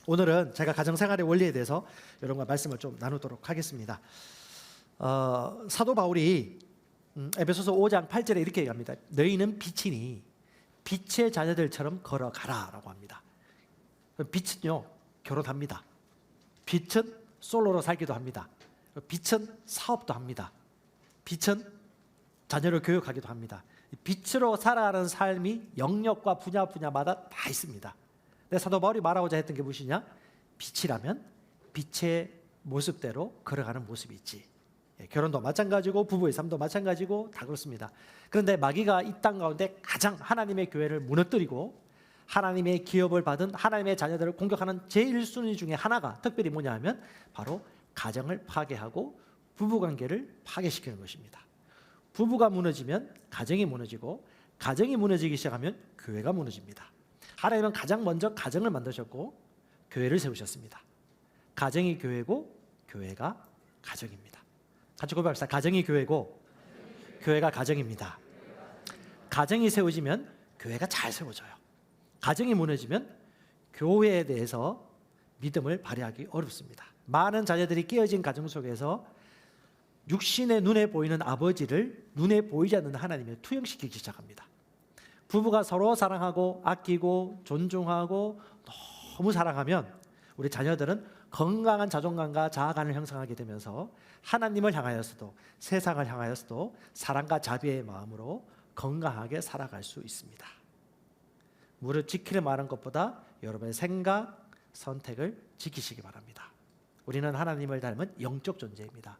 오늘은 제가 가정생활의 원리에 대해서 여러분과 말씀을 좀 나누도록 하겠습니다. 사도 바울이 에베소서 5장 8절에 이렇게 얘기합니다. 너희는 빛이니 빛의 자녀들처럼 걸어가라 라고 합니다. 빛은요 결혼합니다. 빛은 솔로로 살기도 합니다. 빛은 사업도 합니다. 빛은 자녀를 교육하기도 합니다. 빛으로 살아가는 삶이 영역과 분야마다 다 있습니다. 근데 사도 바울이 말하고자 했던 게 무엇이냐? 빛이라면 빛의 모습대로 걸어가는 모습이 있지. 결혼도 마찬가지고 부부의 삶도 마찬가지고 다 그렇습니다. 그런데 마귀가 이 땅 가운데 가장 하나님의 교회를 무너뜨리고 하나님의 기업을 받은 하나님의 자녀들을 공격하는 제일 순위 중에 하나가 특별히 뭐냐 하면 바로 가정을 파괴하고 부부관계를 파괴시키는 것입니다. 부부가 무너지면 가정이 무너지고 가정이 무너지기 시작하면 교회가 무너집니다. 하나님은 가장 먼저 가정을 만드셨고 교회를 세우셨습니다. 가정이 교회고 교회가 가정입니다. 같이 고백합시다. 가정이 교회고 교회가 가정입니다. 가정이 세워지면 교회가 잘 세워져요. 가정이 무너지면 교회에 대해서 믿음을 발휘하기 어렵습니다. 많은 자녀들이 깨어진 가정 속에서 육신의 눈에 보이는 아버지를 눈에 보이지 않는 하나님에 투영시키기 시작합니다. 부부가 서로 사랑하고 아끼고 존중하고 너무 사랑하면 우리 자녀들은 건강한 자존감과 자아감을 형성하게 되면서 하나님을 향하여서도 세상을 향하여서도 사랑과 자비의 마음으로 건강하게 살아갈 수 있습니다. 무릇 지키려 말한 것보다 여러분의 생각, 선택을 지키시기 바랍니다. 우리는 하나님을 닮은 영적 존재입니다.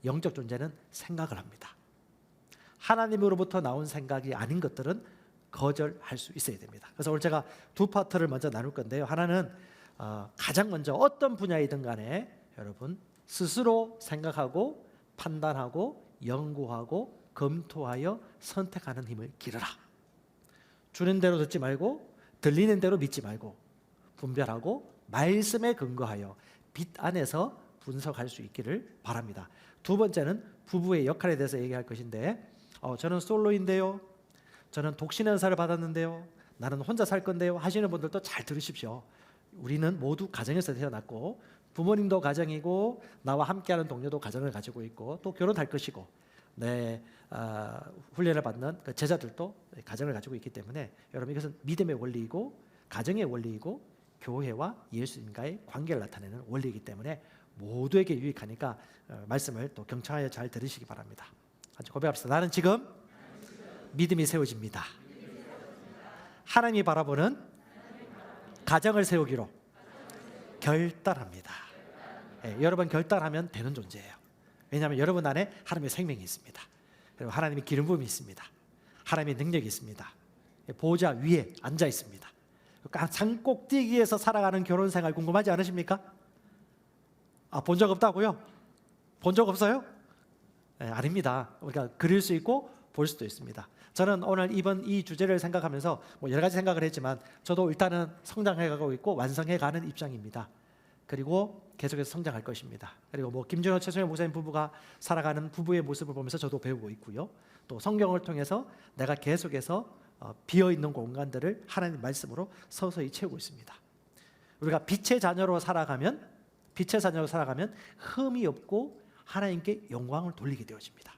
영적 존재는 생각을 합니다. 하나님으로부터 나온 생각이 아닌 것들은 거절할 수 있어야 됩니다. 그래서 오늘 제가 두 파트를 먼저 나눌 건데요. 하나는 가장 먼저 어떤 분야이든 간에 여러분 스스로 생각하고 판단하고 연구하고 검토하여 선택하는 힘을 기르라. 주는 대로 듣지 말고 들리는 대로 믿지 말고 분별하고 말씀에 근거하여 빛 안에서 분석할 수 있기를 바랍니다. 두 번째는 부부의 역할에 대해서 얘기할 것인데 저는 솔로인데요, 저는 독신 은사를 받았는데요, 나는 혼자 살 건데요 하시는 분들도 잘 들으십시오. 우리는 모두 가정에서 태어났고 부모님도 가정이고 나와 함께하는 동료도 가정을 가지고 있고 또 결혼할 것이고 훈련을 받는 그 제자들도 가정을 가지고 있기 때문에 여러분 이것은 믿음의 원리이고 가정의 원리이고 교회와 예수님과의 관계를 나타내는 원리이기 때문에 모두에게 유익하니까 말씀을 또 경청하여 잘 들으시기 바랍니다. 같이 고백합시다. 나는 지금 믿음이 세워집니다. 하나님이 바라보는 가정을 세우기로 결단합니다. 여러분 결단하면 되는 존재예요. 왜냐하면 여러분 안에 하나님의 생명이 있습니다. 그리고 하나님의 기름 부음이 있습니다. 하나님의 능력이 있습니다. 보호자 위에 앉아 있습니다. 산 꼭대기에서 살아가는 결혼 생활 궁금하지 않으십니까? 본 적 없다고요? 본 적 없어요? 아닙니다. 우리가 그릴 수 있고 볼 수도 있습니다. 저는 오늘 이번 이 주제를 생각하면서 여러 가지 생각을 했지만 저도 일단은 성장해가고 있고 완성해가는 입장입니다. 그리고 계속해서 성장할 것입니다. 그리고 김준호 최소영 목사님 부부가 살아가는 부부의 모습을 보면서 저도 배우고 있고요. 또 성경을 통해서 내가 계속해서 비어있는 공간들을 하나님 말씀으로 서서히 채우고 있습니다. 우리가 빛의 자녀로 살아가면 흠이 없고 하나님께 영광을 돌리게 되어집니다.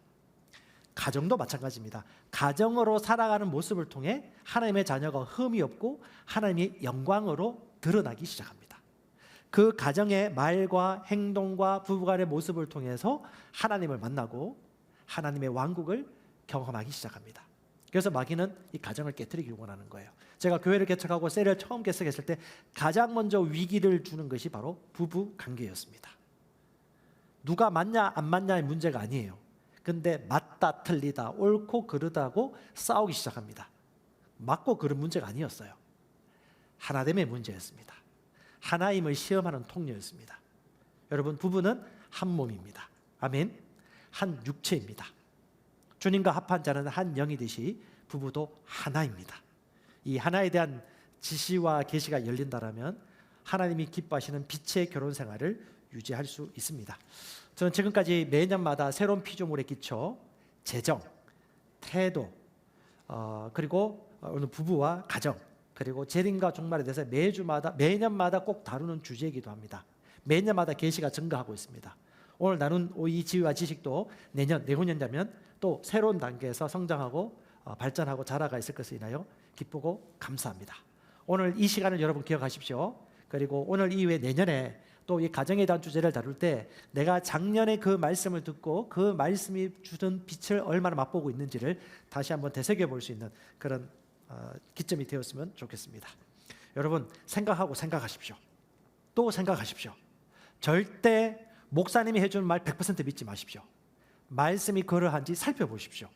가정도 마찬가지입니다. 가정으로 살아가는 모습을 통해 하나님의 자녀가 흠이 없고 하나님의 영광으로 드러나기 시작합니다. 그 가정의 말과 행동과 부부간의 모습을 통해서 하나님을 만나고 하나님의 왕국을 경험하기 시작합니다. 그래서 마귀는 이 가정을 깨트리기를 원하는 거예요. 제가 교회를 개척하고 셀을 처음 개척했을 때 가장 먼저 위기를 주는 것이 바로 부부 관계였습니다. 누가 맞냐 안 맞냐의 문제가 아니에요. 근데 맞다 틀리다 옳고 그르다고 싸우기 시작합니다. 맞고 그른 문제가 아니었어요. 하나됨의 문제였습니다. 하나임을 시험하는 통로였습니다. 여러분 부부는 한 몸입니다. 아멘. 한 육체입니다. 주님과 합한 자는 한 영이듯이 부부도 하나입니다. 이 하나에 대한 지시와 계시가 열린다라면 하나님이 기뻐하시는 빛의 결혼 생활을 유지할 수 있습니다. 저는 지금까지 매년마다 새로운 피조물에 끼쳐 재정, 태도, 그리고 오늘 부부와 가정 그리고 재림과 종말에 대해서 매년마다 꼭 다루는 주제이기도 합니다. 매년마다 계시가 증가하고 있습니다. 오늘 나눈 이 지혜와 지식도 내후년이면 또 새로운 단계에서 성장하고 발전하고 자라가 있을 것을 인하여 기쁘고 감사합니다. 오늘 이 시간을 여러분 기억하십시오. 그리고 오늘 이후에 내년에 또 이 가정에 대한 주제를 다룰 때 내가 작년에 그 말씀을 듣고 그 말씀이 주던 빛을 얼마나 맛보고 있는지를 다시 한번 되새겨 볼 수 있는 그런 기점이 되었으면 좋겠습니다. 여러분, 생각하십시오. 또 생각하십시오. 절대 목사님이 해주는 말 100% 믿지 마십시오. 말씀이 그러한지 살펴보십시오.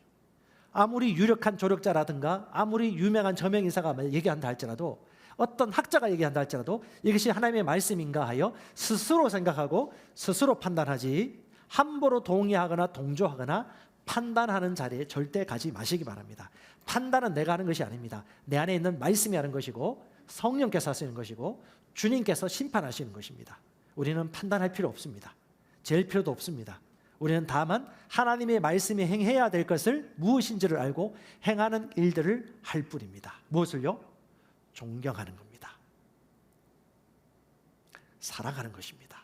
아무리 유력한 조력자라든가 아무리 유명한 저명인사가 얘기한다 할지라도, 어떤 학자가 얘기한다 할지라도 이것이 하나님의 말씀인가 하여 스스로 생각하고 스스로 판단하지, 함부로 동의하거나 동조하거나 판단하는 자리에 절대 가지 마시기 바랍니다. 판단은 내가 하는 것이 아닙니다. 내 안에 있는 말씀이 하는 것이고 성령께서 하시는 것이고 주님께서 심판하시는 것입니다. 우리는 판단할 필요 없습니다. 잴 필요도 없습니다. 우리는 다만 하나님의 말씀이 행해야 될 것을 무엇인지를 알고 행하는 일들을 할 뿐입니다. 무엇을요? 존경하는 겁니다. 사랑하는 것입니다.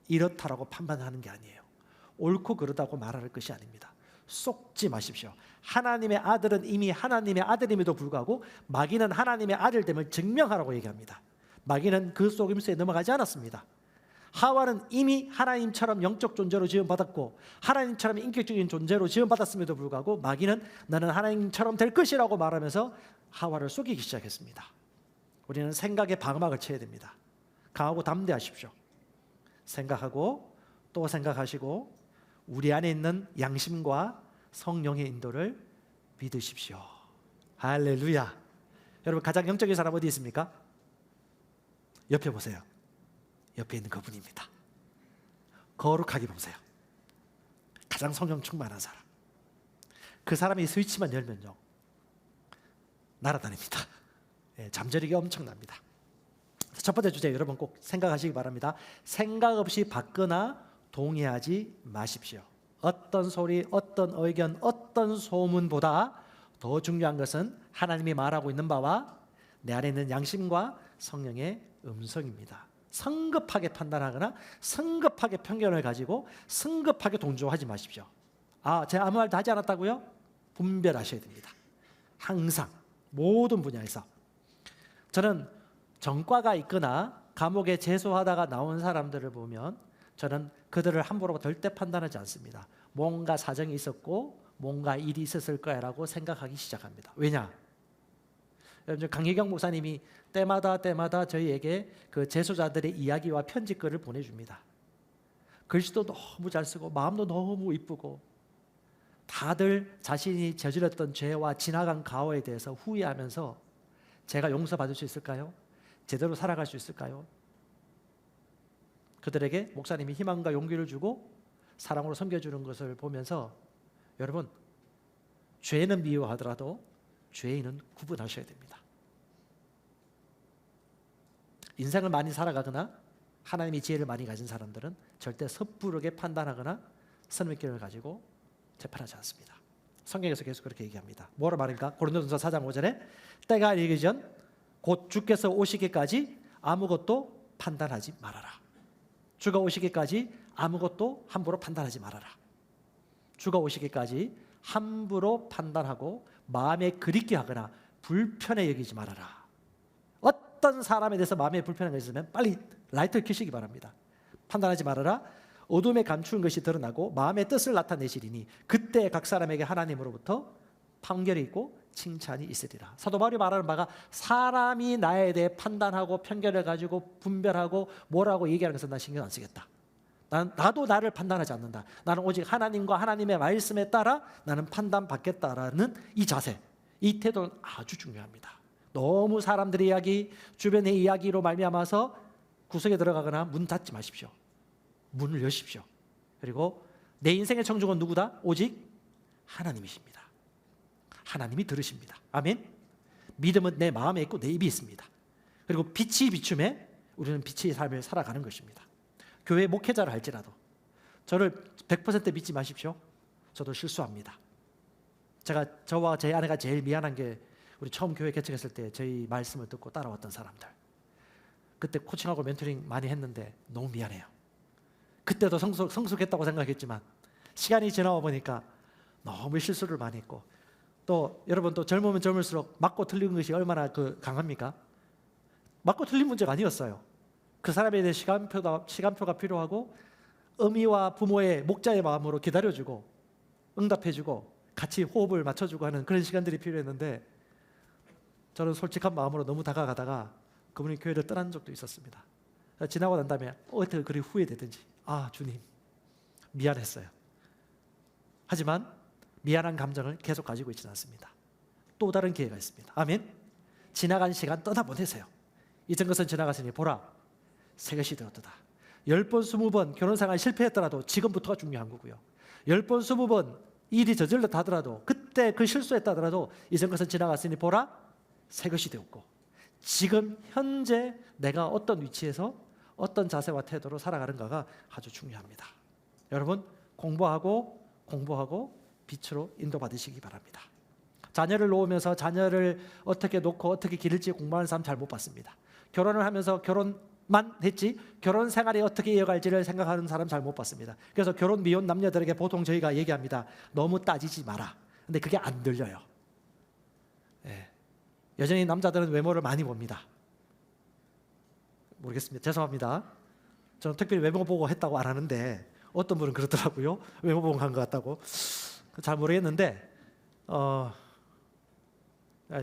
이렇다라고 판단하는 게 아니에요. 옳고 그르다고 말할 것이 아닙니다. 속지 마십시오. 하나님의 아들은 이미 하나님의 아들임에도 불구하고 마귀는 하나님의 아들됨을 증명하라고 얘기합니다. 마귀는 그 속임수에 넘어가지 않았습니다. 하와는 이미 하나님처럼 영적 존재로 지음받았고 하나님처럼 인격적인 존재로 지음받았음에도 불구하고 마귀는 나는 하나님처럼 될 것이라고 말하면서 하와를 속이기 시작했습니다. 우리는 생각에 방막을 쳐야 됩니다. 강하고 담대하십시오. 생각하고 또 생각하시고 우리 안에 있는 양심과 성령의 인도를 믿으십시오. 할렐루야. 여러분, 가장 영적인 사람 어디 있습니까? 옆에 보세요. 옆에 있는 그분입니다. 거룩하게 보세요. 가장 성령 충만한 사람. 그 사람이 스위치만 열면요, 날아다닙니다. 잠재력이 엄청납니다. 첫 번째 주제, 여러분 꼭 생각하시기 바랍니다. 생각 없이 받거나 동의하지 마십시오. 어떤 소리, 어떤 의견, 어떤 소문보다 더 중요한 것은 하나님이 말하고 있는 바와 내 안에 있는 양심과 성령의 음성입니다. 성급하게 판단하거나 성급하게 편견을 가지고 성급하게 동조하지 마십시오. 제가 아무 말도 하지 않았다고요? 분별하셔야 됩니다. 항상 모든 분야에서. 저는 전과가 있거나 감옥에 재소하다가 나온 사람들을 보면 저는 그들을 함부로 절대 판단하지 않습니다. 뭔가 사정이 있었고 뭔가 일이 있었을 거야라고 생각하기 시작합니다. 왜냐? 여러분, 강희경 목사님이 때마다 저희에게 그 재소자들의 이야기와 편지글을 보내줍니다. 글씨도 너무 잘 쓰고 마음도 너무 이쁘고 다들 자신이 저질렀던 죄와 지나간 과거에 대해서 후회하면서 제가 용서받을 수 있을까요? 제대로 살아갈 수 있을까요? 그들에게 목사님이 희망과 용기를 주고 사랑으로 섬겨주는 것을 보면서, 여러분, 죄는 미워하더라도 죄인은 구분하셔야 됩니다. 인생을 많이 살아가거나 하나님이 지혜를 많이 가진 사람들은 절대 섣부르게 판단하거나 선입견을 가지고 재판하지 않습니다. 성경에서 계속 그렇게 얘기합니다. 뭐라 말인가? 고린도전서 4장 5절에 때가 이르기 전 곧 주께서 오시기까지 아무것도 판단하지 말아라. 주가 오시기까지 아무것도 함부로 판단하지 말아라. 주가 오시기까지 함부로 판단하고 마음에 그립게 하거나 불편해 여기지 말아라. 어떤 사람에 대해서 마음에 불편한 것이 있으면 빨리 라이트를 켜시기 바랍니다. 판단하지 말아라. 어둠에 감추는 것이 드러나고 마음의 뜻을 나타내시리니 그때 각 사람에게 하나님으로부터 판결이 있고 칭찬이 있으리라. 사도 바울이 말하는 바가 사람이 나에 대해 판단하고 편견을 가지고 분별하고 뭐라고 얘기하는 것은 난 신경 안 쓰겠다. 나도 나를 판단하지 않는다. 나는 오직 하나님과 하나님의 말씀에 따라 나는 판단받겠다라는 이 자세, 이 태도는 아주 중요합니다. 너무 사람들의 이야기, 주변의 이야기로 말미암아서 구석에 들어가거나 문 닫지 마십시오. 문을 여십시오. 그리고 내 인생의 청중은 누구다? 오직 하나님이십니다. 하나님이 들으십니다. 아멘. 믿음은 내 마음에 있고 내 입에 있습니다. 그리고 빛이 비춤에 우리는 빛의 삶을 살아가는 것입니다. 교회 목회자를 할지라도 저를 100% 믿지 마십시오. 저도 실수합니다. 저와 제 아내가 제일 미안한 게 우리 처음 교회 개척했을 때 저희 말씀을 듣고 따라왔던 사람들, 그때 코칭하고 멘토링 많이 했는데 너무 미안해요. 그때도 성숙했다고 생각했지만 시간이 지나와 보니까 너무 실수를 많이 했고, 또 여러분 또 젊으면 젊을수록 맞고 틀린 것이 얼마나 강합니까? 맞고 틀린 문제가 아니었어요. 그 사람에 대해 시간표가 필요하고 어미와 부모의 목자의 마음으로 기다려주고 응답해주고 같이 호흡을 맞춰주고 하는 그런 시간들이 필요했는데, 저는 솔직한 마음으로 너무 다가가다가 그분이 교회를 떠난 적도 있었습니다. 지나고 난 다음에 어떻게 그리 후회되든지, 주님 미안했어요. 하지만 미안한 감정을 계속 가지고 있지는 않습니다. 또 다른 기회가 있습니다. 아멘. 지나간 시간 떠나보내세요. 이전 것은 지나갔으니 보라 새 것이 되었도다. 10번 20번 결혼생활 실패했더라도 지금부터가 중요한 거고요. 10번 20번 일이 저질렀다 하더라도, 그때 그 실수했다 하더라도 이전 것은 지나갔으니 보라 새 것이 되었고, 지금 현재 내가 어떤 위치에서 어떤 자세와 태도로 살아가는가가 아주 중요합니다. 여러분 공부하고 빛으로 인도받으시기 바랍니다. 자녀를 놓으면서 자녀를 어떻게 놓고 어떻게 기를지 공부하는 사람 잘 못 봤습니다. 결혼을 하면서 결혼만 했지 결혼 생활이 어떻게 이어갈지를 생각하는 사람 잘 못 봤습니다. 그래서 결혼 미혼 남녀들에게 보통 저희가 얘기합니다. 너무 따지지 마라. 근데 그게 안 들려요. 여전히 남자들은 외모를 많이 봅니다. 모르겠습니다. 죄송합니다. 저는 특별히 외모 보고 했다고 안 하는데 어떤 분은 그러더라고요. 외모 보고 간 것 같다고. 잘 모르겠는데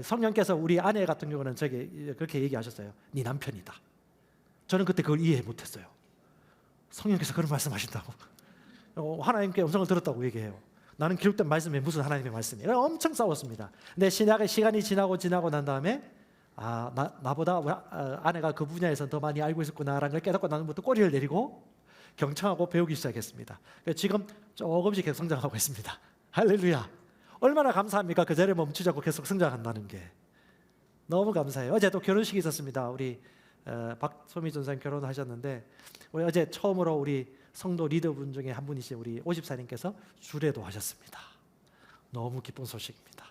성령께서 우리 아내 같은 경우는 저에게 그렇게 얘기하셨어요. 네 남편이다. 저는 그때 그걸 이해 못했어요. 성령께서 그런 말씀하신다고. 하나님께 음성을 들었다고 얘기해요. 나는 기록된 말씀에 무슨 하나님의 말씀이에요. 엄청 싸웠습니다. 근데 시간이 지나고 난 다음에 나보다 아내가 그 분야에서 더 많이 알고 있었구나라는 걸 깨닫고 나는 부터 꼬리를 내리고 경청하고 배우기 시작했습니다. 지금 조금씩 계속 성장하고 있습니다. 할렐루야. 얼마나 감사합니까? 그 자리에 멈추지 않고 계속 성장한다는 게 너무 감사해요. 어제 또 결혼식이 있었습니다. 우리 박소미 전사님 결혼하셨는데, 우리 어제 처음으로 우리 성도 리더분 중에 한 분이신 우리 오집사님께서 주례도 하셨습니다. 너무 기쁜 소식입니다.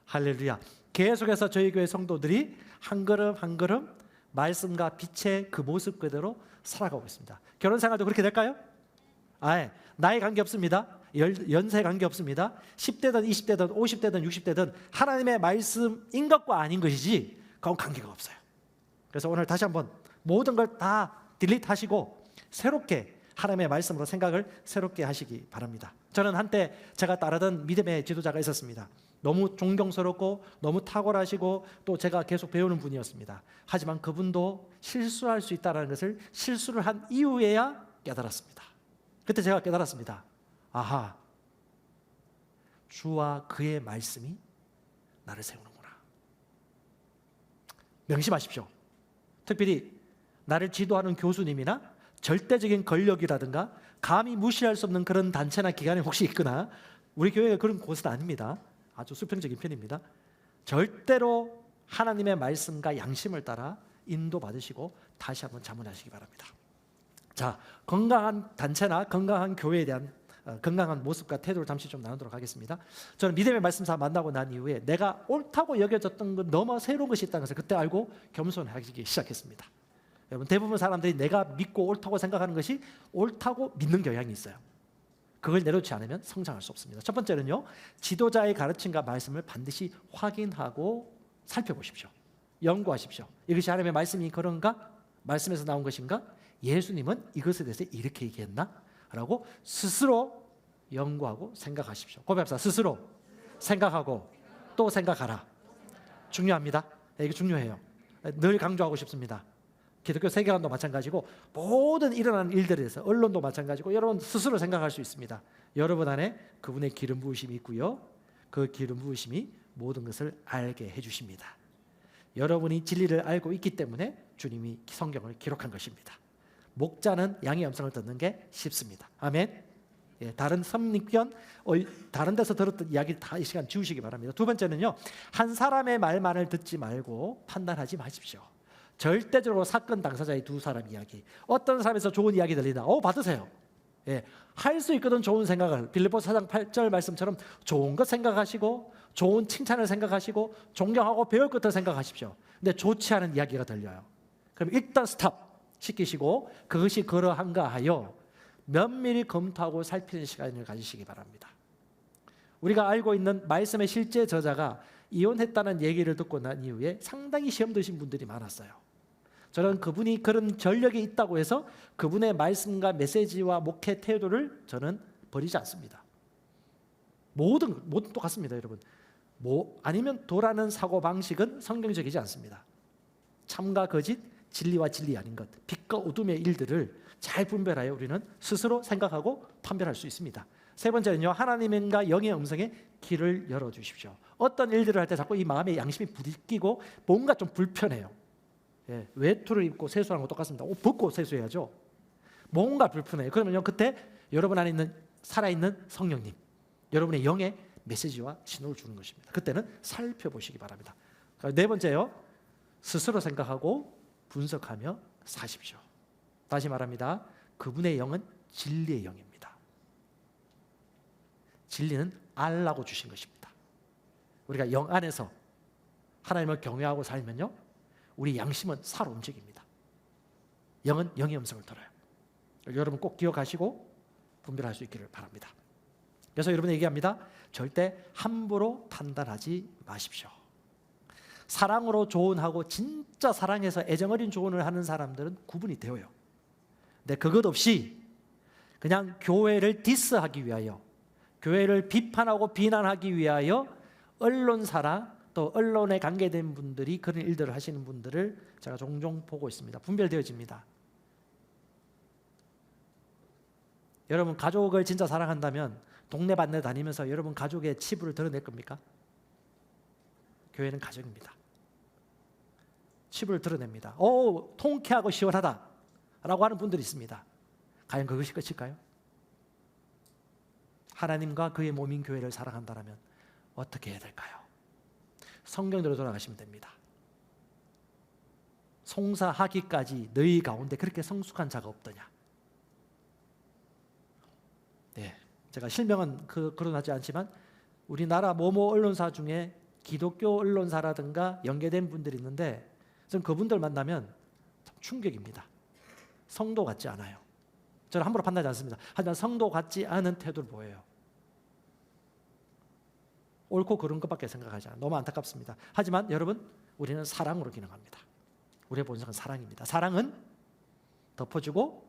할렐루야. 계속해서 저희 교회 성도들이 한 걸음 한 걸음 말씀과 빛의 그 모습 그대로 살아가고 있습니다. 결혼 생활도 그렇게 될까요? 나이 관계없습니다. 연세 관계없습니다. 10대든 20대든 50대든 60대든 하나님의 말씀인 것과 아닌 것이지 그건 관계가 없어요. 그래서 오늘 다시 한번 모든 걸 다 딜리트하시고 새롭게 하나님의 말씀으로 생각을 새롭게 하시기 바랍니다. 저는 한때 제가 따르던 믿음의 지도자가 있었습니다. 너무 존경스럽고 너무 탁월하시고 또 제가 계속 배우는 분이었습니다. 하지만 그분도 실수할 수 있다는 것을 실수를 한 이후에야 깨달았습니다. 그때 제가 깨달았습니다. 주와 그의 말씀이 나를 세우는구나. 명심하십시오. 특별히 나를 지도하는 교수님이나 절대적인 권력이라든가 감히 무시할 수 없는 그런 단체나 기관이 혹시 있거나, 우리 교회가 그런 곳은 아닙니다. 아주 수평적인 편입니다. 절대로 하나님의 말씀과 양심을 따라 인도받으시고 다시 한번 자문하시기 바랍니다. 자, 건강한 단체나 건강한 교회에 대한 건강한 모습과 태도를 잠시 좀 나누도록 하겠습니다. 저는 믿음의 말씀사 만나고 난 이후에 내가 옳다고 여겨졌던 건 너무 새로운 것이 있다는 것을 그때 알고 겸손하기 시작했습니다. 여러분, 대부분 사람들이 내가 믿고 옳다고 생각하는 것이 옳다고 믿는 경향이 있어요. 그걸 내려놓지 않으면 성장할 수 없습니다. 첫 번째는요, 지도자의 가르침과 말씀을 반드시 확인하고 살펴보십시오. 연구하십시오. 이것이 하나님의 말씀이 그런가? 말씀에서 나온 것인가? 예수님은 이것에 대해서 이렇게 얘기했나? 라고 스스로 연구하고 생각하십시오. 고백합시다. 스스로 생각하고 또 생각하라. 중요합니다. 이게 중요해요. 늘 강조하고 싶습니다. 기독교 세계관도 마찬가지고 모든 일어나는 일들에 대해서, 언론도 마찬가지고, 여러분 스스로 생각할 수 있습니다. 여러분 안에 그분의 기름 부으심이 있고요, 그 기름 부으심이 모든 것을 알게 해주십니다. 여러분이 진리를 알고 있기 때문에 주님이 성경을 기록한 것입니다. 목자는 양의 음성을 듣는 게 쉽습니다. 아멘. 다른 선입견, 다른 데서 들었던 이야기 다 이 시간 지우시기 바랍니다. 두 번째는요, 한 사람의 말만을 듣지 말고 판단하지 마십시오. 절대적으로 사건 당사자의 두 사람 이야기, 어떤 사람에서 좋은 이야기 들리나 받으세요. 예, 할 수 있거든. 좋은 생각을 빌립보서 4장 8절 말씀처럼 좋은 것 생각하시고 좋은 칭찬을 생각하시고 존경하고 배울 것을 생각하십시오. 근데 좋지 않은 이야기가 들려요. 그럼 일단 스탑 시키시고 그것이 그러한가 하여 면밀히 검토하고 살피는 시간을 가지시기 바랍니다. 우리가 알고 있는 말씀의 실제 저자가 이혼했다는 얘기를 듣고 난 이후에 상당히 시험 드신 분들이 많았어요. 저는 그분이 그런 전력이 있다고 해서 그분의 말씀과 메시지와 목회 태도를 저는 버리지 않습니다. 모든 똑같습니다, 여러분. 아니면 도라는 사고 방식은 성경적이지 않습니다. 참과 거짓, 진리와 진리 아닌 것, 빛과 어둠의 일들을 잘 분별하여 우리는 스스로 생각하고 판별할 수 있습니다. 세 번째는요, 하나님과 영의 음성에 귀를 열어주십시오. 어떤 일들을 할 때 자꾸 이 마음에 양심이 부딪히고 뭔가 좀 불편해요. 예, 외투를 입고 세수하는 거 똑같습니다. 옷 벗고 세수해야죠. 뭔가 불편해요. 그러면요, 그때 여러분 안에 있는 살아있는 성령님, 여러분의 영의 메시지와 신호를 주는 것입니다. 그때는 살펴보시기 바랍니다. 네 번째요, 스스로 생각하고 분석하며 사십시오. 다시 말합니다. 그분의 영은 진리의 영입니다. 진리는 알라고 주신 것입니다. 우리가 영 안에서 하나님을 경외하고 살면요, 우리 양심은 살아 움직입니다. 영은 영의 음성을 들어요. 여러분 꼭 기억하시고 분별할 수 있기를 바랍니다. 그래서 여러분 얘기합니다. 절대 함부로 판단하지 마십시오. 사랑으로 조언하고 진짜 사랑해서 애정어린 조언을 하는 사람들은 구분이 되어요. 근데 그것 없이 그냥 교회를 디스하기 위하여, 교회를 비판하고 비난하기 위하여 언론사랑 또 언론에 관계된 분들이 그런 일들을 하시는 분들을 제가 종종 보고 있습니다. 분별되어집니다. 여러분 가족을 진짜 사랑한다면 동네반네 다니면서 여러분 가족의 치부를 드러낼 겁니까? 교회는 가정입니다. 치부를 드러냅니다. 통쾌하고 시원하다 라고 하는 분들이 있습니다. 과연 그것이 끝일까요? 하나님과 그의 몸인 교회를 사랑한다면 어떻게 해야 될까요? 성경대로 돌아가시면 됩니다. 송사하기까지 너희 가운데 그렇게 성숙한 자가 없더냐. 네, 제가 실명은 거론하지 않지만 우리나라 모모 언론사 중에 기독교 언론사라든가 연계된 분들이 있는데 저는 그분들 만나면 참 충격입니다. 성도 같지 않아요. 저는 함부로 판단하지 않습니다. 하지만 성도 같지 않은 태도를 보여요. 옳고 그른 것밖에 생각하지 않아요. 너무 안타깝습니다. 하지만 여러분, 우리는 사랑으로 기능합니다. 우리의 본성은 사랑입니다. 사랑은 덮어주고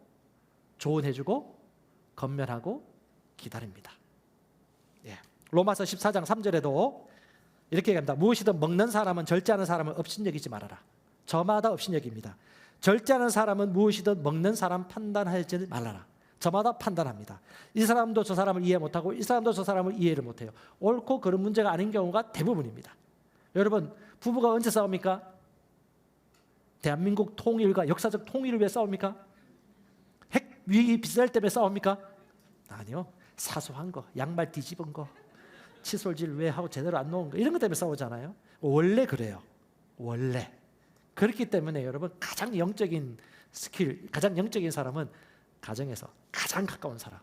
조언해주고 건면하고 기다립니다. 예. 로마서 14장 3절에도 이렇게 얘기합니다. 무엇이든 먹는 사람은 절제하는 사람을 업신여기지 말아라. 저마다 업신여깁니다. 절제하는 사람은 무엇이든 먹는 사람 판단하지 말아라. 저마다 판단합니다. 이 사람도 저 사람을 이해 못하고 이 사람도 저 사람을 이해를 못해요. 옳고 그런 문제가 아닌 경우가 대부분입니다. 여러분, 부부가 언제 싸웁니까? 대한민국 통일과 역사적 통일을 위해 싸웁니까? 핵 위기 비쌀 때문에 싸웁니까? 아니요. 사소한 거, 양말 뒤집은 거, 칫솔질 왜 하고 제대로 안 놓은 거, 이런 것 때문에 싸우잖아요. 원래 그래요. 원래. 그렇기 때문에 여러분, 가장 영적인 스킬, 가장 영적인 사람은 가정에서 가장 가까운 사람,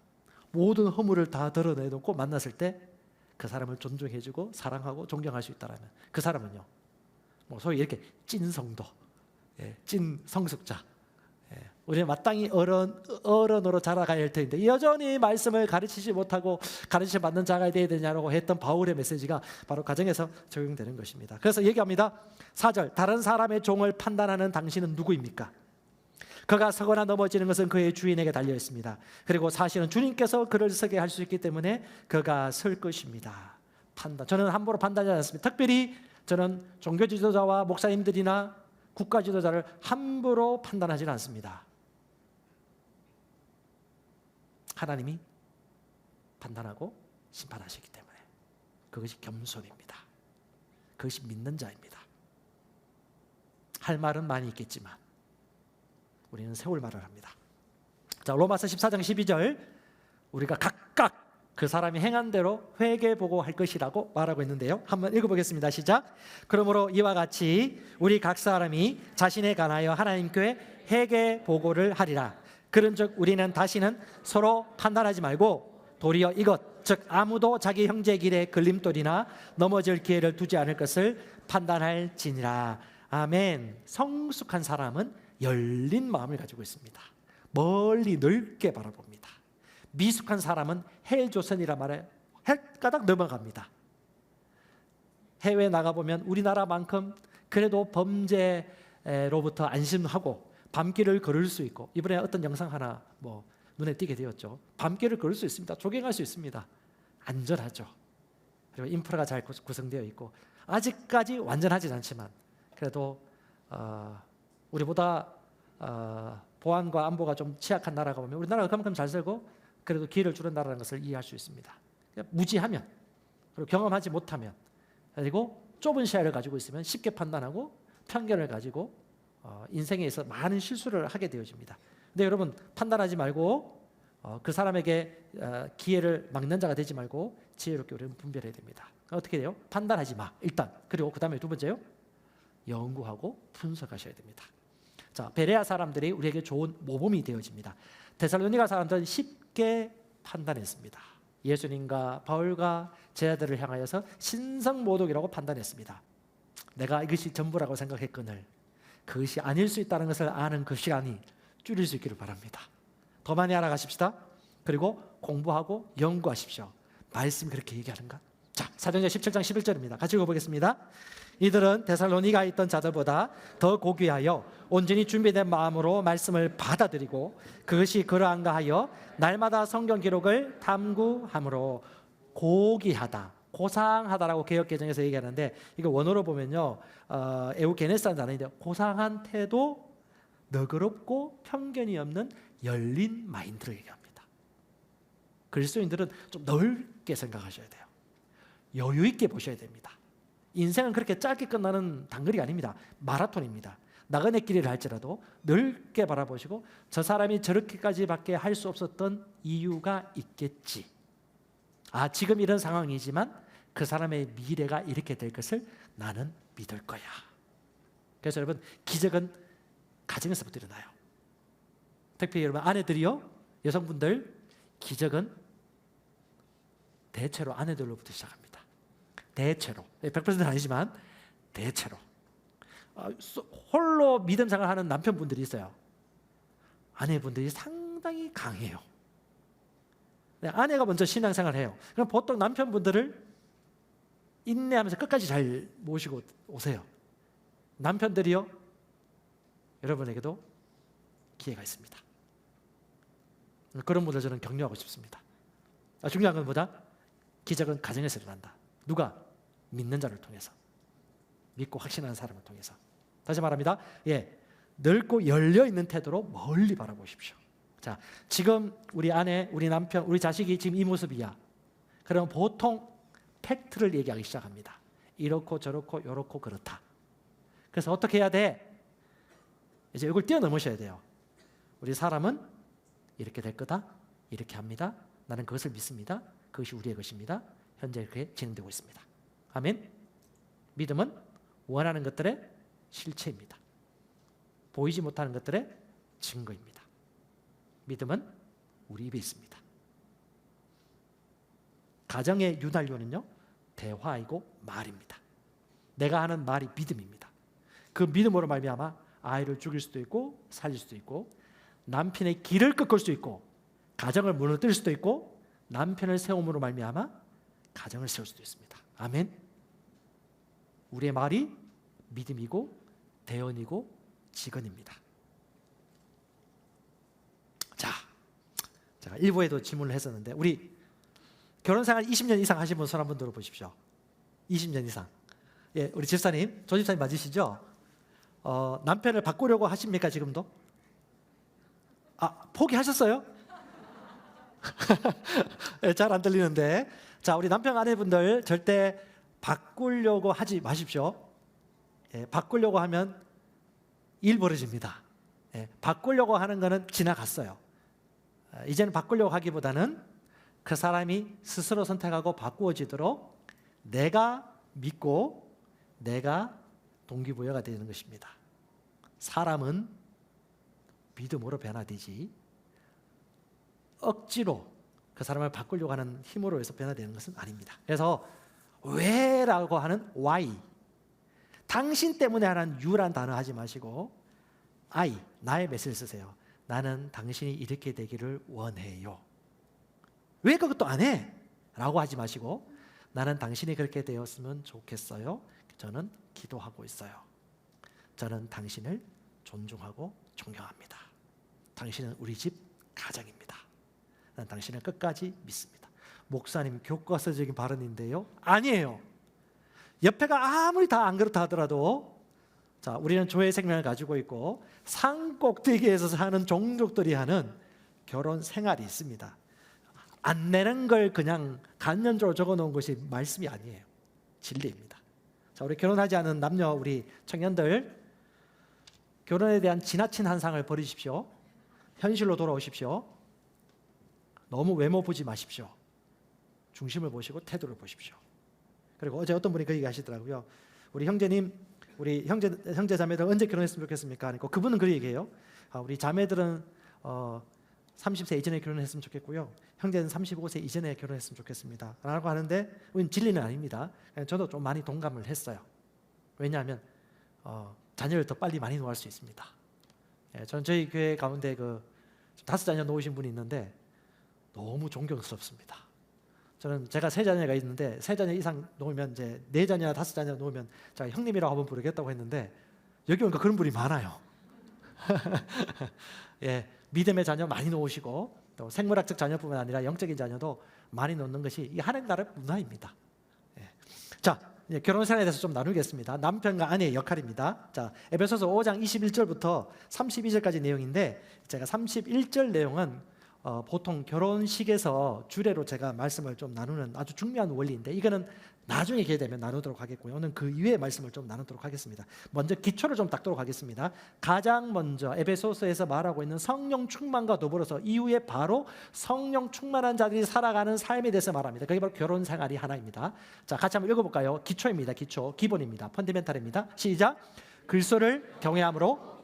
모든 허물을 다 드러내놓고 만났을 때 그 사람을 존중해주고 사랑하고 존경할 수 있다면 그 사람은요, 소위 이렇게 찐 성도, 찐 성숙자, 우리는 마땅히 어른으로 자라가야 할 텐데 여전히 말씀을 가르치지 못하고 가르치지 받는 자가 되어야 되냐고 했던 바울의 메시지가 바로 가정에서 적용되는 것입니다. 그래서 얘기합니다. 4절, 다른 사람의 종을 판단하는 당신은 누구입니까? 그가 서거나 넘어지는 것은 그의 주인에게 달려 있습니다. 그리고 사실은 주님께서 그를 서게 할 수 있기 때문에 그가 설 것입니다. 판단. 저는 함부로 판단하지 않습니다. 특별히 저는 종교 지도자와 목사님들이나 국가 지도자를 함부로 판단하지는 않습니다. 하나님이 판단하고 심판하시기 때문에 그것이 겸손입니다. 그것이 믿는 자입니다. 할 말은 많이 있겠지만 우리는 세울 말을 합니다. 자, 로마서 14장 12절, 우리가 각각 그 사람이 행한 대로 회개보고 할 것이라고 말하고 있는데요. 한번 읽어보겠습니다. 시작. 그러므로 이와 같이 우리 각 사람이 자신에 관하여 하나님께 회개보고를 하리라. 그런즉 우리는 다시는 서로 판단하지 말고 도리어 이것 즉 아무도 자기 형제의 길에 걸림돌이나 넘어질 기회를 두지 않을 것을 판단할지니라. 아멘. 성숙한 사람은 열린 마음을 가지고 있습니다. 멀리 넓게 바라봅니다. 미숙한 사람은 헬조선이라 말해 헷가닥 넘어갑니다. 해외에 나가보면 우리나라만큼 그래도 범죄로부터 안심하고 밤길을 걸을 수 있고, 이번에 어떤 영상 하나 눈에 띄게 되었죠. 밤길을 걸을 수 있습니다. 조깅할 수 있습니다. 안전하죠. 그리고 인프라가 잘 구성되어 있고, 아직까지 완전하진 않지만 그래도 우리보다 보안과 안보가 좀 취약한 나라가 보면 우리나라가 그만큼 잘 살고 그래도 기회를 주는 나라라는 것을 이해할 수 있습니다. 무지하면, 그리고 경험하지 못하면, 그리고 좁은 시야를 가지고 있으면 쉽게 판단하고 편견을 가지고 인생에 있어 많은 실수를 하게 되어집니다. 근데 여러분, 판단하지 말고 그 사람에게 기회를 막는 자가 되지 말고 지혜롭게 우리는 분별해야 됩니다. 어떻게 돼요? 판단하지 마, 일단. 그리고 그 다음에 두 번째요, 연구하고 분석하셔야 됩니다. 자, 베레아 사람들이 우리에게 좋은 모범이 되어집니다. 데살로니가 사람들은 쉽게 판단했습니다. 예수님과 바울과 제자들을 향하여서 신성모독이라고 판단했습니다. 내가 이것이 전부라고 생각했거늘 그것이 아닐 수 있다는 것을 아는 그 시간이 줄일 수 있기를 바랍니다. 더 많이 알아가십시다. 그리고 공부하고 연구하십시오. 말씀이 그렇게 얘기하는가? 자, 사도행전 17장 11절입니다. 같이 읽어보겠습니다. 이들은 데살로니가에 있던 자들보다 더 고귀하여 온전히 준비된 마음으로 말씀을 받아들이고 그것이 그러한가 하여 날마다 성경 기록을 탐구함으로 고귀하다, 고상하다라고 개역개정에서 얘기하는데, 이거 원어로 보면요, 에우게네스라는 단어인데 고상한 태도, 너그럽고 편견이 없는 열린 마인드를 얘기합니다. 그리스도인들은 좀 넓게 생각하셔야 돼요. 여유 있게 보셔야 됩니다. 인생은 그렇게 짧게 끝나는 단거리가 아닙니다. 마라톤입니다. 나그네 길이를 할지라도 넓게 바라보시고 저 사람이 저렇게까지밖에 할 수 없었던 이유가 있겠지. 지금 이런 상황이지만 그 사람의 미래가 이렇게 될 것을 나는 믿을 거야. 그래서 여러분, 기적은 가정에서부터 일어나요. 특히 여러분 아내들이요, 여성분들, 기적은 대체로 아내들로부터 시작합니다. 대체로, 100%는 아니지만 대체로. 홀로 믿음 생활을 하는 남편분들이 있어요. 아내분들이 상당히 강해요. 아내가 먼저 신앙생활을 해요. 그럼 보통 남편분들을 인내하면서 끝까지 잘 모시고 오세요. 남편들이요, 여러분에게도 기회가 있습니다. 그런 분들 저는 격려하고 싶습니다. 중요한 건 뭐다? 기적은 가정에서 일어난다. 누가? 믿는 자를 통해서, 믿고 확신하는 사람을 통해서. 다시 말합니다. 넓고 열려있는 태도로 멀리 바라보십시오. 자, 지금 우리 아내, 우리 남편, 우리 자식이 지금 이 모습이야. 그럼 보통 팩트를 얘기하기 시작합니다. 이렇고 저렇고 요렇고 그렇다. 그래서 어떻게 해야 돼? 이제 이걸 뛰어넘으셔야 돼요. 우리 사람은 이렇게 될 거다, 이렇게 합니다. 나는 그것을 믿습니다. 그것이 우리의 것입니다. 현재 그렇게 진행되고 있습니다. 아멘. 믿음은 원하는 것들의 실체입니다. 보이지 못하는 것들의 증거입니다. 믿음은 우리 입에 있습니다. 가정의 윤활유는요, 대화이고 말입니다. 내가 하는 말이 믿음입니다. 그 믿음으로 말미암아 아이를 죽일 수도 있고 살릴 수도 있고, 남편의 길을 꺾을 수도 있고, 가정을 무너뜨릴 수도 있고, 남편을 세움으로 말미암아 가정을 세울 수도 있습니다. 아멘. 우리의 말이 믿음이고 대언이고 직언입니다. 자, 제가 일부에도 질문을 했었는데, 우리 결혼생활 20년 이상 하신 분 손 한번 들어보십시오. 20년 이상. 우리 집사님, 조 집사님 맞으시죠? 남편을 바꾸려고 하십니까, 지금도? 포기하셨어요? 잘 안 들리는데. 자, 우리 남편 아내분들 절대 바꾸려고 하지 마십시오. 바꾸려고 하면 일 벌어집니다. 바꾸려고 하는 거는 지나갔어요. 이제는 바꾸려고 하기보다는 그 사람이 스스로 선택하고 바꾸어지도록 내가 믿고 내가 동기부여가 되는 것입니다. 사람은 믿음으로 변화되지 억지로 그 사람을 바꾸려고 하는 힘으로 해서 변화되는 것은 아닙니다. 그래서 왜라고 하는 why, 당신 때문에 하는 you란 단어 하지 마시고 I, 나의 메시지를 쓰세요. 나는 당신이 이렇게 되기를 원해요. 왜 그것도 안 해? 라고 하지 마시고 나는 당신이 그렇게 되었으면 좋겠어요. 저는 기도하고 있어요. 저는 당신을 존중하고 존경합니다. 당신은 우리 집 가장입니다. 난 당신을 끝까지 믿습니다. 목사님 교과서적인 발언인데요. 아니에요. 옆에가 아무리 다 안 그렇다 하더라도 자, 우리는 조의 생명을 가지고 있고 산 꼭대기에서 사는 종족들이 하는 결혼 생활이 있습니다. 안 내는 걸 그냥 간념적으로 적어놓은 것이 말씀이 아니에요. 진리입니다. 자, 우리 결혼하지 않은 남녀 우리 청년들 결혼에 대한 지나친 환상을 버리십시오. 현실로 돌아오십시오. 너무 외모 보지 마십시오. 중심을 보시고 태도를 보십시오. 그리고 어제 어떤 분이 그 얘기 하시더라고요. 우리 형제님, 우리 형제 자매들 언제 결혼했으면 좋겠습니까? 그러니까 그분은 그 얘기해요. 우리 자매들은 30세 이전에 결혼했으면 좋겠고요. 형제는 35세 이전에 결혼했으면 좋겠습니다. 라고 하는데 우린 진리는 아닙니다. 저도 좀 많이 동감을 했어요. 왜냐하면 자녀를 더 빨리 많이 놓을 수 있습니다. 저는 저희 교회 가운데 그 5자녀 놓으신 분이 있는데 너무 존경스럽습니다. 저는 제가 3자녀가 있는데 3자녀 이상 놓으면 이제 4자녀나 5자녀 놓으면 제가 형님이라고 한번 부르겠다고 했는데 여기 오니까 그런 분이 많아요. 예, 믿음의 자녀 많이 놓으시고 또 생물학적 자녀뿐만 아니라 영적인 자녀도 많이 놓는 것이 이 하나님 나라의 문화입니다. 예. 자, 이제 결혼 생활에 대해서 좀 나누겠습니다. 남편과 아내의 역할입니다. 자, 에베소서 5장 21절부터 32절까지 내용인데 제가 31절 내용은 보통 결혼식에서 주례로 제가 말씀을 좀 나누는 아주 중요한 원리인데 이거는 나중에 기회 되면 나누도록 하겠고요. 오늘 그 이외의 말씀을 좀 나누도록 하겠습니다. 먼저 기초를 좀 닦도록 하겠습니다. 가장 먼저 에베소서에서 말하고 있는 성령 충만과 더불어서 이후에 바로 성령 충만한 자들이 살아가는 삶에 대해서 말합니다. 그게 바로 결혼 생활이 하나입니다. 자, 같이 한번 읽어볼까요? 기초입니다. 기초, 기본입니다. 펀더멘탈입니다. 시작. 글소를 경외함으로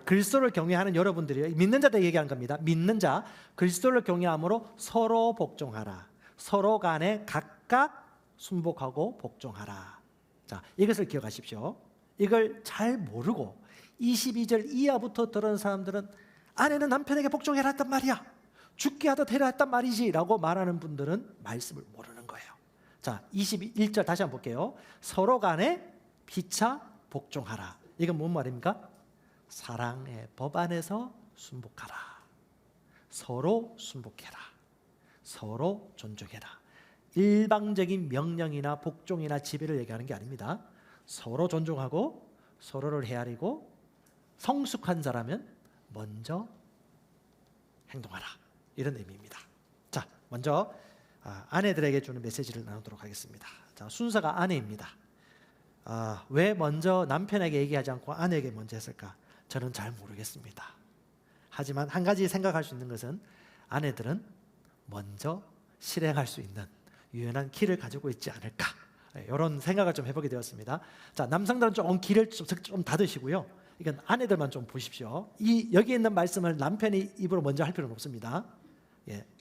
그리스도를 경외하는 여러분들이 믿는 자들 얘기하는 겁니다. 믿는 자, 그리스도를 경외함으로 서로 복종하라. 서로 간에 각각 순복하고 복종하라. 자, 이것을 기억하십시오. 이걸 잘 모르고 22절 이하부터 들은 사람들은 아내는 남편에게 복종해라 했단 말이야. 죽게 하듯 해라 했단 말이지 라고 말하는 분들은 말씀을 모르는 거예요. 자, 21절 다시 한번 볼게요. 서로 간에 피차 복종하라. 이건 뭔 말입니까? 사랑의 법 안에서 순복하라. 서로 순복해라. 서로 존중해라. 일방적인 명령이나 복종이나 지배를 얘기하는 게 아닙니다. 서로 존중하고 서로를 헤아리고 성숙한 자라면 먼저 행동하라. 이런 의미입니다. 자, 먼저 아내들에게 주는 메시지를 나누도록 하겠습니다. 자, 순서가 아내입니다. 왜 먼저 남편에게 얘기하지 않고 아내에게 먼저 했을까? 저는 잘 모르겠습니다. 하지만 한 가지 생각할 수 있는 것은 아내들은 먼저 실행할 수 있는 유연한 키를 가지고 있지 않을까, 이런 생각을 좀 해보게 되었습니다. 자, 남성들은 좀 기를 좀 닫으시고요. 이건 아내들만 좀 보십시오. 여기 있는 말씀을 남편이 입으로 먼저 할 필요는 없습니다.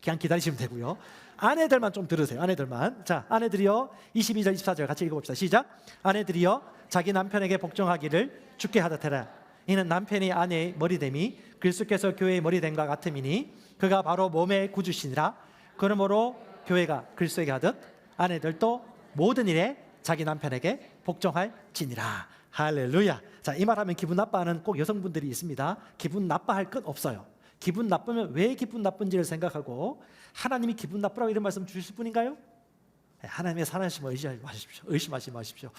그냥 기다리시면 되고요. 아내들만 좀 들으세요. 아내들만. 자, 아내들이여 22절 24절 같이 읽어봅시다. 시작. 아내들이여 자기 남편에게 복종하기를 주께 하듯 해라. 이는 남편이 아내의 머리됨이 그리스도께서 교회의 머리됨과 같음이니 그가 바로 몸의 구주시니라. 그러므로 교회가 그리스도에게 하듯 아내들도 모든 일에 자기 남편에게 복종할지니라. 할렐루야. 자, 이 말하면 기분 나빠하는 꼭 여성분들이 있습니다. 기분 나빠할 것 없어요. 기분 나쁘면 왜 기분 나쁜지를 생각하고 하나님이 기분 나쁘라고 이런 말씀 주실 분인가요? 하나님의 사랑하심을 의심하지 마십시오.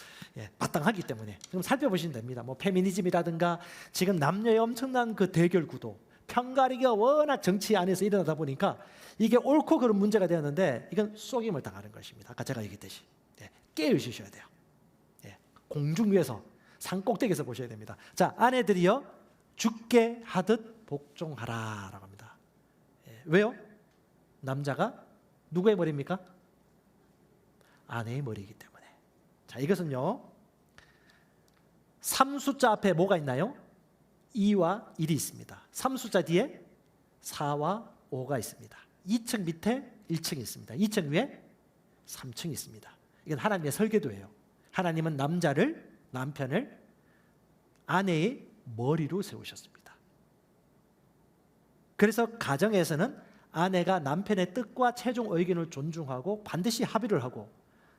마땅하기 때문에. 그럼 살펴보시면 됩니다. 뭐 페미니즘이라든가 지금 남녀의 엄청난 그 대결 구도, 편가르기가 워낙 정치 안에서 일어나다 보니까 이게 옳고 그른 문제가 되었는데 이건 속임을 당하는 것입니다. 아까 제가 얘기했듯이 깨우치셔야 돼요. 공중 위에서 산 꼭대기에서 보셔야 됩니다. 자, 아내들이여 죽게 하듯 복종하라 라고 합니다. 왜요? 남자가 누구의 머리입니까? 아내의 머리이기 때문에. 자, 이것은요 3숫자 앞에 뭐가 있나요? 2와 1이 있습니다. 3숫자 뒤에 4와 5가 있습니다. 2층 밑에 1층이 있습니다. 2층 위에 3층이 있습니다. 이건 하나님의 설계도예요. 하나님은 남편을 아내의 머리로 세우셨습니다. 그래서 가정에서는 아내가 남편의 뜻과 최종 의견을 존중하고 반드시 합의를 하고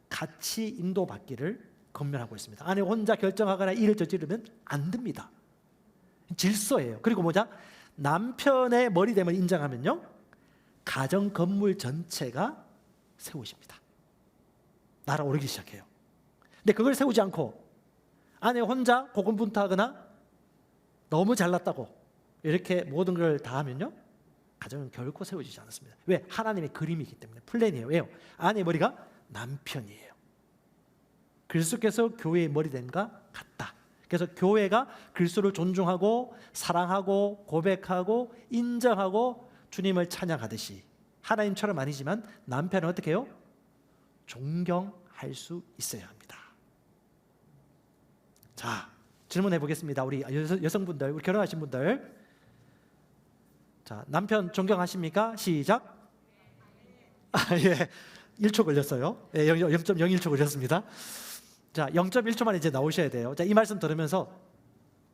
같이 인도받기를 권면하고 있습니다. 아내 혼자 결정하거나 일을 저지르면 안 됩니다. 질서예요. 그리고 뭐냐? 남편의 머리됨을 인정하면요, 가정 건물 전체가 세우십니다. 날아오르기 시작해요. 근데 그걸 세우지 않고 아내 혼자 고군분투하거나 너무 잘났다고 이렇게 모든 걸 다 하면요, 가정은 결코 세워지지 않습니다. 왜? 하나님의 그림이기 때문에. 플랜이에요. 왜요? 아내의 머리가 남편이에요. 그리스도께서 교회의 머리됨과 같다. 그래서 교회가 그리스도를 존중하고 사랑하고 고백하고 인정하고 주님을 찬양하듯이 하나님처럼 아니지만 남편은 어떻게 해요? 존경할 수 있어야 합니다. 자, 질문해 보겠습니다. 우리 여성분들, 우리 결혼하신 분들, 자, 남편 존경하십니까? 시작. 예, 1초 걸렸어요. 예, 0.01초 걸렸습니다. 자, 0.1초 만에 이제 나오셔야 돼요. 자, 이 말씀 들으면서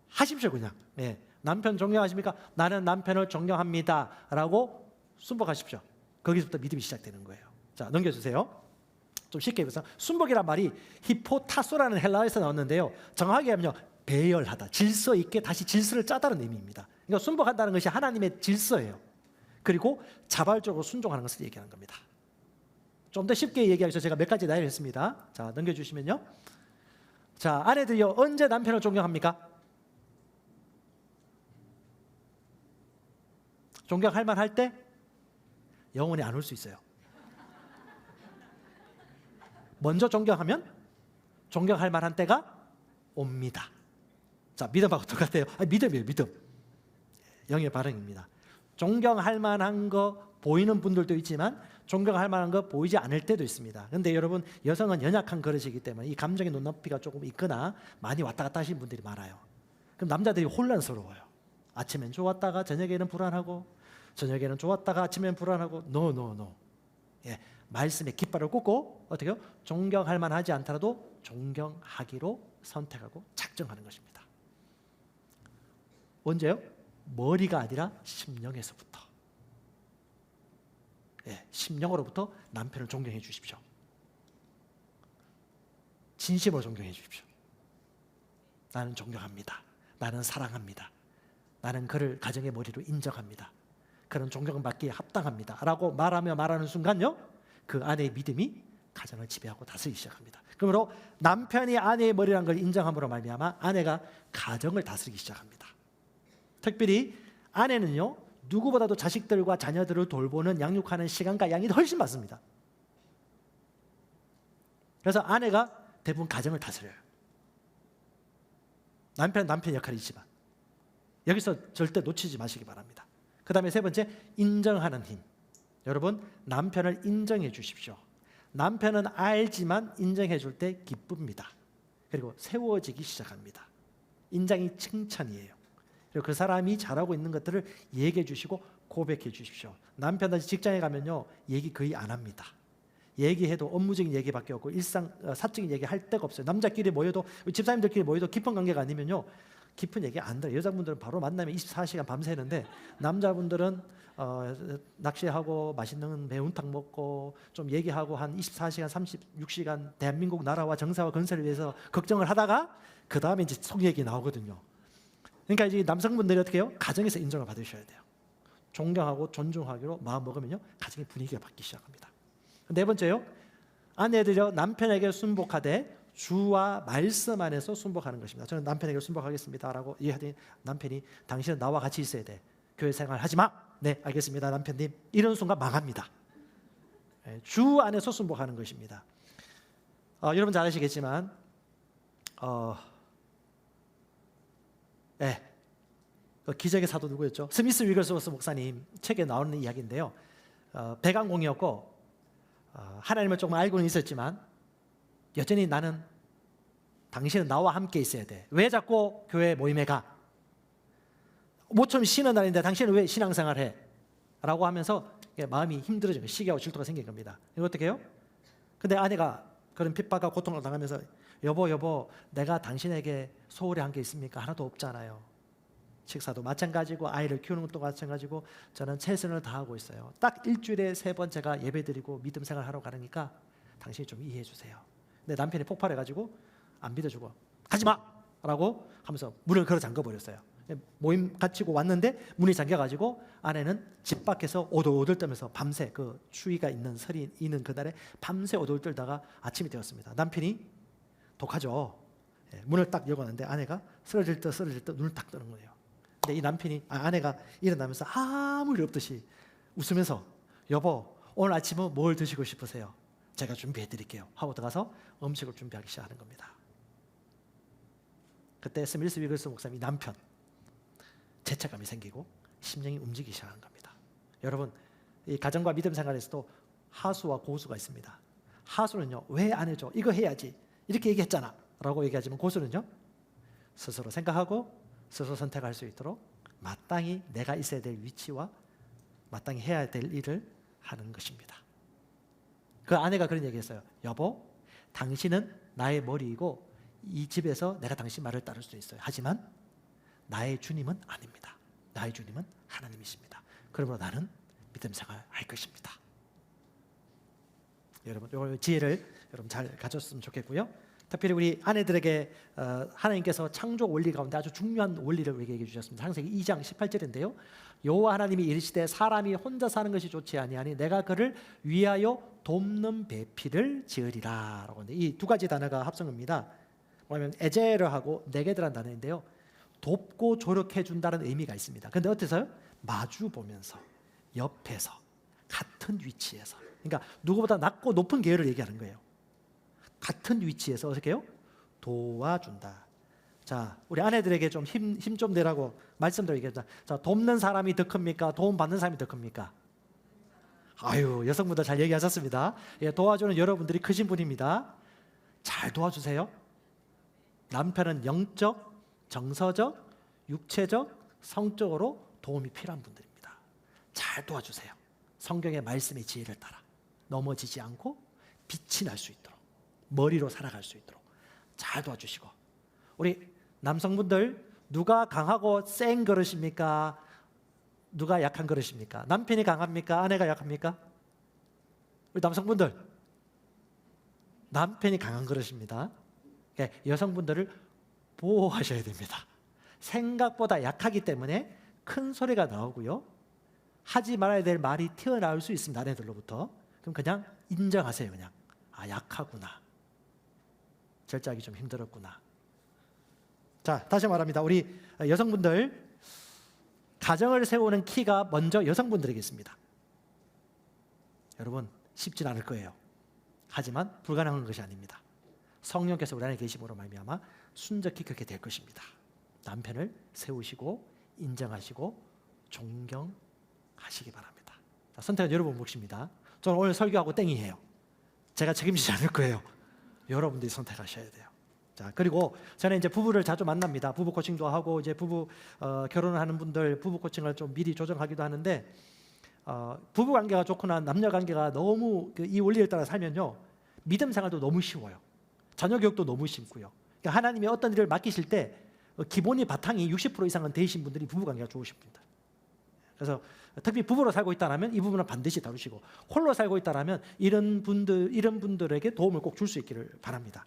하십시오, 그냥. 예, 남편 존경하십니까? 나는 남편을 존경합니다라고 순복하십시오. 거기서부터 믿음이 시작되는 거예요. 자, 넘겨주세요. 좀 쉽게 해보세요. 순복이란 말이 히포타소라는 헬라어에서 나왔는데요, 정확하게 하면요, 배열하다, 질서 있게 다시 질서를 짜다는 의미입니다. 그러니까 순복한다는 것이 하나님의 질서예요. 그리고 자발적으로 순종하는 것을 얘기하는 겁니다. 좀 더 쉽게 얘기하기 위해서 제가 몇 가지 나열을 했습니다. 자, 넘겨주시면요. 자, 아내들이요, 언제 남편을 존경합니까? 존경할 만할 때 영원히 안 올 수 있어요. 먼저 존경하면 존경할 만한 때가 옵니다. 자, 믿음하고 똑같아요. 믿음이에요, 믿음. 영의 반응입니다. 존경할 만한 거 보이는 분들도 있지만 존경할 만한 거 보이지 않을 때도 있습니다. 그런데 여러분, 여성은 연약한 그릇이기 때문에 이 감정의 눈높이가 조금 있거나 많이 왔다 갔다 하시는 분들이 많아요. 그럼 남자들이 혼란스러워요. 아침엔 좋았다가 저녁에는 불안하고, 저녁에는 좋았다가 아침엔 불안하고. 노. 예, 말씀에 깃발을 꽂고 어떻게 해요? 존경할 만하지 않더라도 존경하기로 선택하고 작정하는 것입니다. 언제요? 머리가 아니라 심령에서부터. 예, 심령으로부터 남편을 존경해 주십시오. 진심으로 존경해 주십시오. 나는 존경합니다. 나는 사랑합니다. 나는 그를 가정의 머리로 인정합니다. 그런 존경을 받기에 합당합니다 라고 말하는 순간요, 그 아내의 믿음이 가정을 지배하고 다스리기 시작합니다. 그러므로 남편이 아내의 머리라는 걸 인정함으로 말미암아 아내가 가정을 다스리기 시작합니다. 특별히 아내는요, 누구보다도 자식들과 자녀들을 돌보는 양육하는 시간과 양이 훨씬 많습니다. 그래서 아내가 대부분 가정을 다스려요. 남편은 남편 역할이지만 여기서 절대 놓치지 마시기 바랍니다. 그 다음에 세 번째, 인정하는 힘. 여러분, 남편을 인정해 주십시오. 남편은 알지만 인정해 줄 때 기쁩니다. 그리고 세워지기 시작합니다. 인정이 칭찬이에요. 그리고 그 사람이 잘하고 있는 것들을 얘기해 주시고 고백해 주십시오. 남편은 직장에 가면요, 얘기 거의 안 합니다. 얘기해도 업무적인 얘기밖에 없고 일상 사적인 얘기 할 데가 없어요. 남자끼리 모여도, 집사님들끼리 모여도 깊은 관계가 아니면요, 깊은 얘기 안 들어요. 여자분들은 바로 만나면 24시간 밤새는데 남자분들은 낚시하고 맛있는 매운탕 먹고 좀 얘기하고 한 24시간 36시간 대한민국 나라와 정사와 건설을 위해서 걱정을 하다가 그 다음에 이제 속 얘기 나오거든요. 그러니까 이제 남성분들이 어떻게 해요? 가정에서 인정을 받으셔야 돼요. 존경하고 존중하기로 마음 먹으면요, 가정의 분위기가 바뀌기 시작합니다. 네 번째요, 아내들이요, 남편에게 순복하되 주와 말씀 안에서 순복하는 것입니다. 저는 남편에게 순복하겠습니다라고 얘기하더니 남편이 당신은 나와 같이 있어야 돼. 교회 생활 하지 마. 네, 알겠습니다, 남편님. 이런 순간 망합니다. 주 안에서 순복하는 것입니다. 여러분 잘 아시겠지만 그 기적의 사도 누구였죠? 스미스 위글스워스 목사님 책에 나오는 이야기인데요. 배강공이었고 하나님을 조금 알고는 있었지만 여전히 나는, 당신은 나와 함께 있어야 돼. 왜 자꾸 교회 모임에 가? 모처럼 쉬는 날인데 당신은 왜 신앙생활 해? 라고 하면서 마음이 힘들어지는, 시기하고 질투가 생긴 겁니다. 이거 어떻게 해요? 근데 아내가 그런 핍박과 고통을 당하면서 여보 내가 당신에게 소홀히 한 게 있습니까? 하나도 없잖아요. 식사도 마찬가지고 아이를 키우는 것도 마찬가지고 저는 최선을 다하고 있어요. 딱 일주일에 3번 제가 예배드리고 믿음 생활하러 가니까 당신이 좀 이해해 주세요. 근데 남편이 폭발해가지고 안 믿어주고 가지마! 라고 하면서 문을 걸어 잠궈 버렸어요. 모임 갖추고 왔는데 문이 잠겨가지고 아내는 집 밖에서 오돌오돌 떨면서 밤새, 그 추위가 있는 설이 있는 그날에 밤새 오돌 떨다가 아침이 되었습니다. 남편이 독하죠. 문을 딱 열었는데 아내가 쓰러질 듯 눈을 딱 뜨는 거예요. 근데 이 남편이, 아내가 일어나면서 아무 일 없듯이 웃으면서 여보 오늘 아침은 뭘 드시고 싶으세요? 제가 준비해 드릴게요 하고 들어가서 음식을 준비하기 시작하는 겁니다. 그때 스밀스 위글스 목사님이 남편 죄책감이 생기고 심령이 움직이기 시작한 겁니다. 여러분, 이 가정과 믿음 생활에서도 하수와 고수가 있습니다. 하수는요, 왜 안 해줘? 이거 해야지. 이렇게 얘기했잖아 라고 얘기하지만 고수는요, 스스로 생각하고 스스로 선택할 수 있도록 마땅히 내가 있어야 될 위치와 마땅히 해야 될 일을 하는 것입니다. 그 아내가 그런 얘기했어요. 여보, 당신은 나의 머리이고 이 집에서 내가 당신 말을 따를 수 있어요. 하지만 나의 주님은 아닙니다. 나의 주님은 하나님이십니다. 그러므로 나는 믿음 생활 할 것입니다. 여러분, 이 지혜를 여러분 잘 가졌으면 좋겠고요. 특별히 우리 아내들에게 하나님께서 창조 원리 가운데 아주 중요한 원리를 얘기해 주셨습니다. 창세기 2장 18절인데요. 여호와 하나님이 이르시되 사람이 혼자 사는 것이 좋지 아니하니 내가 그를 위하여 돕는 배필을 지으리라. 이 두 가지 단어가 합성어입니다. 뭐냐면 에제르하고 네게드라는 단어인데요. 돕고 조력해 준다는 의미가 있습니다. 그런데 어때서요? 마주 보면서, 옆에서, 같은 위치에서. 그러니까 누구보다 낮고 높은 계열을 얘기하는 거예요. 같은 위치에서 어떻게 해요? 도와준다. 자, 우리 아내들에게 좀 힘 좀 내라고 말씀드리고 얘기합니다. 자, 돕는 사람이 더 큽니까? 도움 받는 사람이 더 큽니까? 아유, 여성분들 잘 얘기하셨습니다. 예, 도와주는 여러분들이 크신 분입니다. 잘 도와주세요. 남편은 영적, 정서적, 육체적, 성적으로 도움이 필요한 분들입니다. 잘 도와주세요. 성경의 말씀의 지혜를 따라 넘어지지 않고 빛이 날 수 있도록, 머리로 살아갈 수 있도록 잘 도와주시고, 우리 남성분들 누가 강하고 센 그릇입니까? 누가 약한 그릇입니까? 남편이 강합니까? 아내가 약합니까? 우리 남성분들 남편이 강한 그릇입니다. 여성분들을 보호하셔야 됩니다. 생각보다 약하기 때문에 큰 소리가 나오고요, 하지 말아야 될 말이 튀어나올 수 있습니다. 아내들로부터. 그럼 그냥 인정하세요. 그냥 약하구나, 절제하기 좀 힘들었구나. 자, 다시 말합니다. 우리 여성분들, 가정을 세우는 키가 먼저 여성분들에게 있습니다. 여러분, 쉽진 않을 거예요. 하지만 불가능한 것이 아닙니다. 성령께서 우리 안에 계심으로 말미암아 순적히 그렇게 될 것입니다. 남편을 세우시고 인정하시고 존경하시기 바랍니다. 자, 선택은 여러분 몫입니다. 저는 오늘 설교하고 땡이에요. 제가 책임지지 않을 거예요. 여러분들이 선택하셔야 돼요. 자, 그리고 저는 이제 부부를 자주 만납니다. 부부 코칭도 하고, 이제 부부 결혼을 하는 분들 부부 코칭을 좀 미리 조정하기도 하는데, 부부 관계가 좋거나 남녀 관계가 너무 이 원리를 따라 살면요, 믿음 생활도 너무 쉬워요. 자녀 교육도 너무 쉽고요. 그러니까 하나님이 어떤 일을 맡기실 때 기본이 바탕이 60% 이상은 되신 분들이 부부 관계가 좋으신 분들. 그래서 특히 부부로 살고 있다라면 이 부분은 반드시 다루시고, 홀로 살고 있다라면 이런 분들에게 도움을 꼭 줄 수 있기를 바랍니다.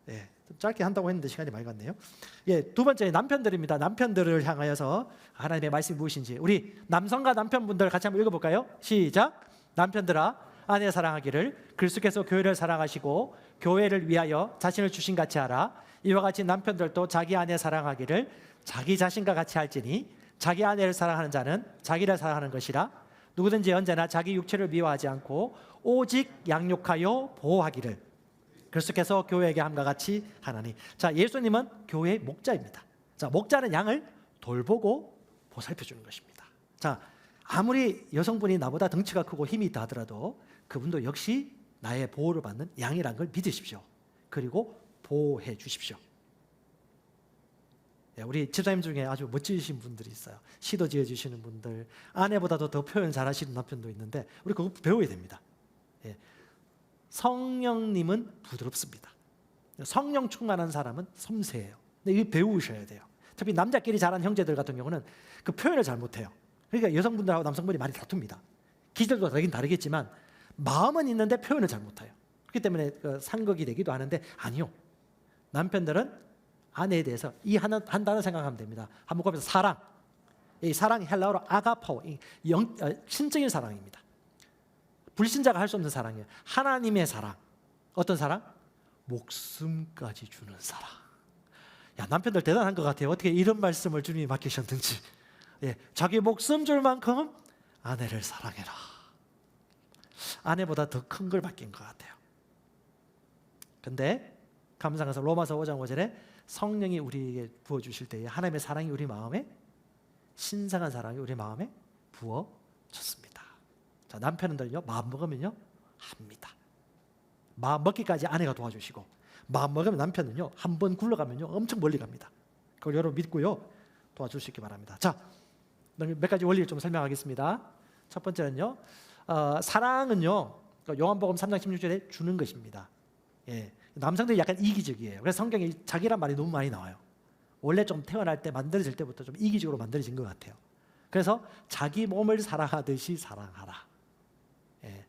예, 좀 짧게 한다고 했는데 시간이 많이 갔네요. 예, 두 번째 남편들입니다. 남편들을 향하여서 하나님의 말씀이 무엇인지 우리 남성과 남편분들 같이 한번 읽어볼까요? 시작. 남편들아, 아내 사랑하기를 그리스도께서 교회를 사랑하시고 교회를 위하여 자신을 주신 같이 하라. 이와 같이 남편들도 자기 아내 사랑하기를 자기 자신과 같이 할지니 자기 아내를 사랑하는 자는 자기를 사랑하는 것이라. 누구든지 언제나 자기 육체를 미워하지 않고 오직 양육하여 보호하기를 그리스도께서 교회에게 함과 같이 하나니. 자, 예수님은 교회의 목자입니다. 자, 목자는 양을 돌보고 보살펴 주는 것입니다. 자, 아무리 여성분이 나보다 덩치가 크고 힘이 있다 하더라도 그분도 역시 나의 보호를 받는 양이란 걸 믿으십시오. 그리고 보호해 주십시오. 예, 우리 집사님 중에 아주 멋지신 분들이 있어요. 시도 지어주시는 분들, 아내보다도 더 표현 잘하시는 남편도 있는데 우리 그거 배워야 됩니다. 예, 성령님은 부드럽습니다. 성령 충만한 사람은 섬세해요. 근데 이거 배우셔야 돼요. 특히 남자끼리 자란 형제들 같은 경우는 그 표현을 잘 못해요. 그러니까 여성분들하고 남성분이 많이 다툽니다. 기질도 다르긴 다르겠지만 마음은 있는데 표현을 잘 못해요. 그렇기 때문에 그 상극이 되기도 하는데 아니요. 남편들은 아내에 대해서 이 한 단어 생각하면 됩니다. 한번 보면서 사랑. 이 사랑이 헬라어로 아가포, 신적인 사랑입니다. 불신자가 할 수 없는 사랑이에요. 하나님의 사랑. 어떤 사랑? 목숨까지 주는 사랑. 야, 남편들 대단한 것 같아요. 어떻게 이런 말씀을 주님이 맡기셨는지. 예, 자기 목숨 줄 만큼 아내를 사랑해라. 아내보다 더 큰 걸 맡긴 것 같아요. 근데 감사해서 로마서 5장 5절에 성령이 우리에게 부어주실 때에 하나님의 사랑이 우리 마음에, 신성한 사랑이 우리 마음에 부어졌습니다. 자, 남편들은요, 마음 먹으면요 합니다. 마음 먹기까지 아내가 도와주시고, 마음 먹으면 남편은요 한 번 굴러가면요 엄청 멀리 갑니다. 그걸 여러분 믿고요 도와줄 수 있기 바랍니다. 자, 몇 가지 원리를 좀 설명하겠습니다. 첫 번째는요, 사랑은요 요한복음 3장 16절에 주는 것입니다. 예, 남성들이 약간 이기적이에요. 그래서 성경에 자기란 말이 너무 많이 나와요. 원래 좀 태어날 때 만들어질 때부터 좀 이기적으로 만들어진 것 같아요. 그래서 자기 몸을 사랑하듯이 사랑하라. 예,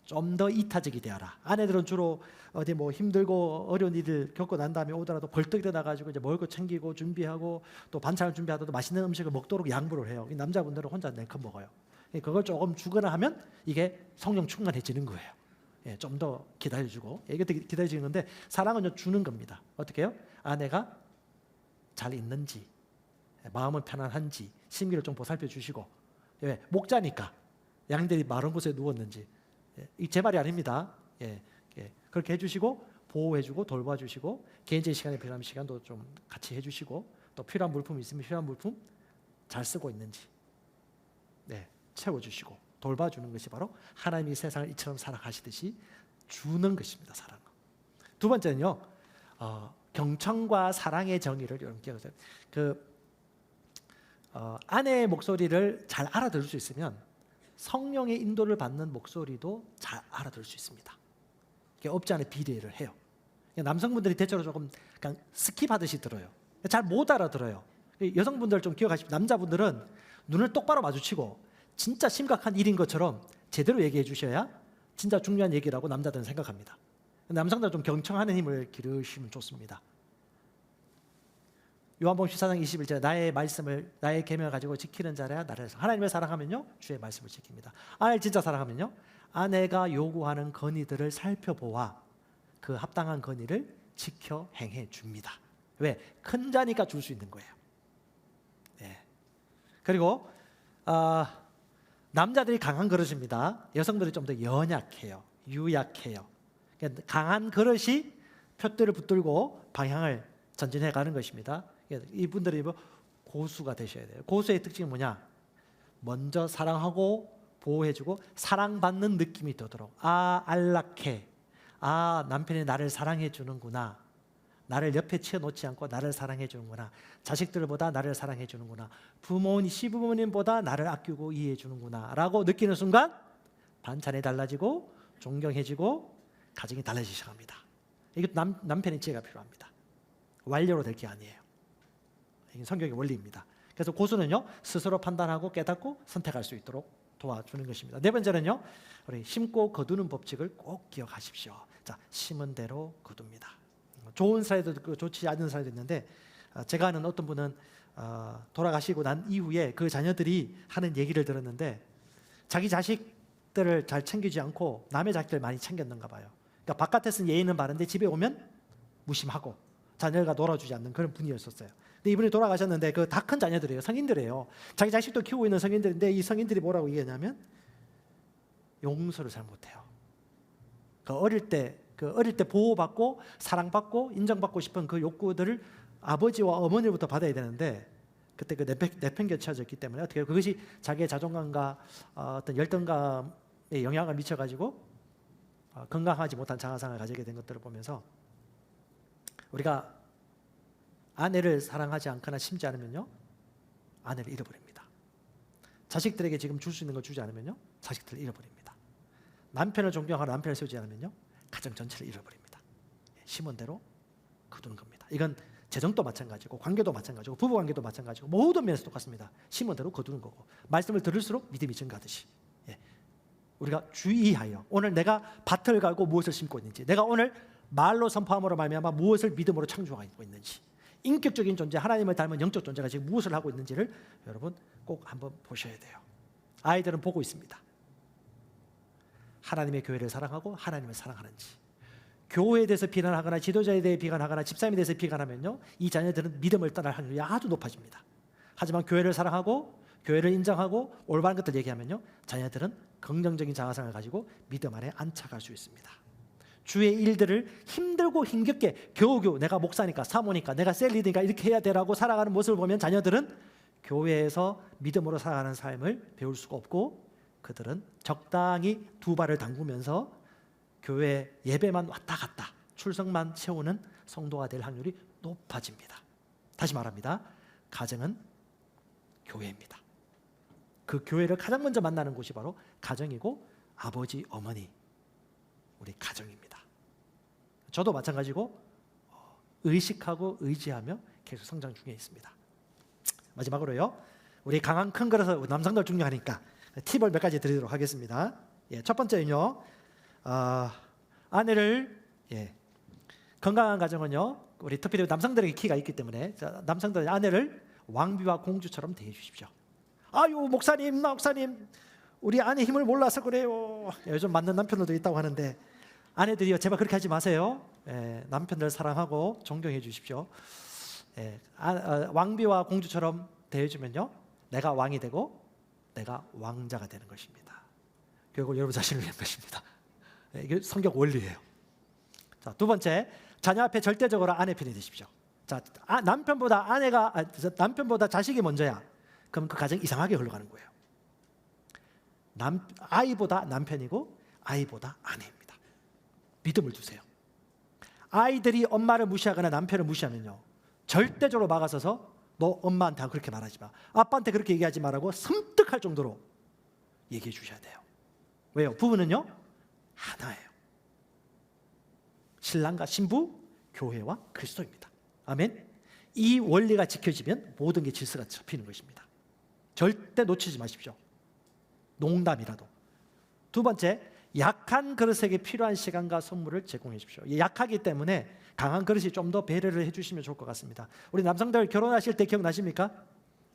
좀 더 이타적이 되어라. 아내들은 주로 어디 뭐 힘들고 어려운 일을 겪고 난 다음에 오더라도 벌떡 일어나가지고 이제 먹을 거 챙기고 준비하고 또 반찬을 준비하더라도 맛있는 음식을 먹도록 양보를 해요. 남자분들은 혼자 내컷 먹어요. 그걸 조금 주거나 하면 이게 성령 충만해지는 거예요. 예, 좀 더 기다려주고, 이게 기다려지는 건데 사랑은 주는 겁니다. 어떻게 해요? 아내가 잘 있는지, 마음은 편안한지 심기를 좀 보살펴 주시고, 예, 목자니까 양들이 마른 곳에 누웠는지, 예, 이 제 말이 아닙니다. 예, 예, 그렇게 해주시고 보호해주고 돌봐주시고 개인적인 시간에 필요한 시간도 좀 같이 해주시고 또 필요한 물품 있으면 필요한 물품 잘 쓰고 있는지, 네, 채워주시고 돌봐주는 것이 바로 하나님이 세상을 이처럼 사랑하시듯이 주는 것입니다. 사랑은. 두 번째는요, 경청과 사랑의 정의를 여러분께 아내의 목소리를 잘 알아들을 수 있으면 성령의 인도를 받는 목소리도 잘 알아들을 수 있습니다. 이게 없지 않은 비례를 해요. 남성분들이 대체로 조금 그냥 스킵하듯이 들어요. 잘 못 알아들어요. 여성분들 좀 기억하십시오. 남자분들은 눈을 똑바로 마주치고 진짜 심각한 일인 것처럼 제대로 얘기해 주셔야 진짜 중요한 얘기라고 남자들은 생각합니다. 남성들은 좀 경청하는 힘을 기르시면 좋습니다. 요한복음 14장 21절 나의 말씀을 나의 계명을 가지고 지키는 자라야 나를 하나님을 사랑하면요 주의 말씀을 지킵니다. 아내를 진짜 사랑하면요 아내가 요구하는 건의들을 살펴보아 그 합당한 건의를 지켜 행해 줍니다. 왜? 큰 자니까 줄 수 있는 거예요. 네. 그리고 남자들이 강한 그릇입니다. 여성들이 좀 더 연약해요. 유약해요. 그러니까 강한 그릇이 표대를 붙들고 방향을 전진해 가는 것입니다. 이분들이 고수가 되셔야 돼요. 고수의 특징은 뭐냐? 먼저 사랑하고 보호해주고 사랑받는 느낌이 들도록, 안락해. 남편이 나를 사랑해 주는구나. 나를 옆에 치워놓지 않고 나를 사랑해 주는구나. 자식들보다 나를 사랑해 주는구나. 시부모님보다 나를 아끼고 이해해 주는구나 라고 느끼는 순간 반찬이 달라지고 존경해지고 가정이 달라지기 시작합니다. 이게 남편의 지혜가 필요합니다. 완료로 될 게 아니에요. 이게 성경의 원리입니다. 그래서 고수는요 스스로 판단하고 깨닫고 선택할 수 있도록 도와주는 것입니다. 네 번째는요, 우리 심고 거두는 법칙을 꼭 기억하십시오. 자, 심은 대로 거둡니다. 좋은 사례도 있고 좋지 않은 사례도 있는데, 제가 아는 어떤 분은 돌아가시고 난 이후에 그 자녀들이 하는 얘기를 들었는데, 자기 자식들을 잘 챙기지 않고 남의 자식들 많이 챙겼는가 봐요. 그러니까 바깥에서는 예의는 바른데 집에 오면 무심하고 자녀가 놀아주지 않는 그런 분이었었어요. 근데 이분이 돌아가셨는데 그 다 큰 자녀들이에요. 성인들이에요. 자기 자식도 키우고 있는 성인들인데 이 성인들이 뭐라고 얘기하냐면 용서를 잘 못해요. 어릴 때 보호받고 사랑받고 인정받고 싶은 그 욕구들을 아버지와 어머니부터 받아야 되는데 그때 내팽개쳐졌기 때문에 어떻게 해요? 그것이 자기의 자존감과 어떤 열등감에 영향을 미쳐가지고 건강하지 못한 자아상을 가지게 된 것들을 보면서 우리가 아내를 사랑하지 않거나 심지 않으면요, 아내를 잃어버립니다. 자식들에게 지금 줄 수 있는 걸 주지 않으면요, 자식들을 잃어버립니다. 남편을 존경하러 남편을 세우지 않으면요, 가정 전체를 잃어버립니다. 심은 대로 거두는 겁니다. 이건 재정도 마찬가지고 관계도 마찬가지고 부부관계도 마찬가지고 모든 면에서 똑같습니다. 심은 대로 거두는 거고, 말씀을 들을수록 믿음이 증가하듯이 우리가 주의하여 오늘 내가 밭을 갈고 무엇을 심고 있는지, 내가 오늘 말로 선포함으로 말미암아 무엇을 믿음으로 창조하고 있는지, 인격적인 존재, 하나님을 닮은 영적 존재가 지금 무엇을 하고 있는지를 여러분 꼭 한번 보셔야 돼요. 아이들은 보고 있습니다. 하나님의 교회를 사랑하고 하나님을 사랑하는지. 교회에 대해서 비난하거나 지도자에 대해 비난하거나 집사님에 대해서 비난하면요, 이 자녀들은 믿음을 떠날 확률이 아주 높아집니다. 하지만 교회를 사랑하고 교회를 인정하고 올바른 것들 얘기하면요, 자녀들은 긍정적인 자아상을 가지고 믿음 안에 안착할 수 있습니다. 주의 일들을 힘들고 힘겹게 겨우겨우 내가 목사니까 사모니까 내가 셀리드니까 이렇게 해야 되라고 살아가는 모습을 보면 자녀들은 교회에서 믿음으로 살아가는 삶을 배울 수가 없고, 그들은 적당히 두 발을 담그면서 교회 예배만 왔다 갔다 출석만 채우는 성도가 될 확률이 높아집니다. 다시 말합니다. 가정은 교회입니다. 그 교회를 가장 먼저 만나는 곳이 바로 가정이고, 아버지, 어머니, 우리 가정입니다. 저도 마찬가지고 의식하고 의지하며 계속 성장 중에 있습니다. 마지막으로요, 우리 강한 큰 그릇은 남성들 중요하니까 팁을 몇 가지 드리도록 하겠습니다. 첫 번째는요, 아내를 건강한 가정은요, 우리 특별히 남성들에게 키가 있기 때문에 남성들은 아내를 왕비와 공주처럼 대해 주십시오. 아유 목사님 우리 아내 힘을 몰라서 그래요. 요즘 맞는 남편들도 있다고 하는데, 아내들이요, 제발 그렇게 하지 마세요. 남편들 사랑하고 존경해 주십시오. 왕비와 공주처럼 대해주면요, 내가 왕이 되고 내가 왕자가 되는 것입니다. 결국 여러분 자신을 위한 것입니다. 이게 성경 원리예요. 자, 두 번째, 자녀 앞에 절대적으로 아내 편이 되십시오. 자, 남편보다 자식이 먼저야. 그럼 그 가정 이상하게 흘러가는 거예요. 아이보다 남편이고 아이보다 아내입니다. 믿음을 두세요. 아이들이 엄마를 무시하거나 남편을 무시하면요, 절대적으로 막아서서 너 엄마한테 그렇게 말하지 마, 아빠한테 그렇게 얘기하지 마라고 섬뜩할 정도로 얘기해 주셔야 돼요. 왜요? 부부는요, 하나예요. 신랑과 신부, 교회와 그리스도입니다. 아멘. 이 원리가 지켜지면 모든 게 질서가 잡히는 것입니다. 절대 놓치지 마십시오. 농담이라도. 두 번째, 약한 그릇에게 필요한 시간과 선물을 제공해 주십시오. 약하기 때문에 강한 그릇이 좀 더 배려를 해주시면 좋을 것 같습니다. 우리 남성들 결혼하실 때 기억나십니까?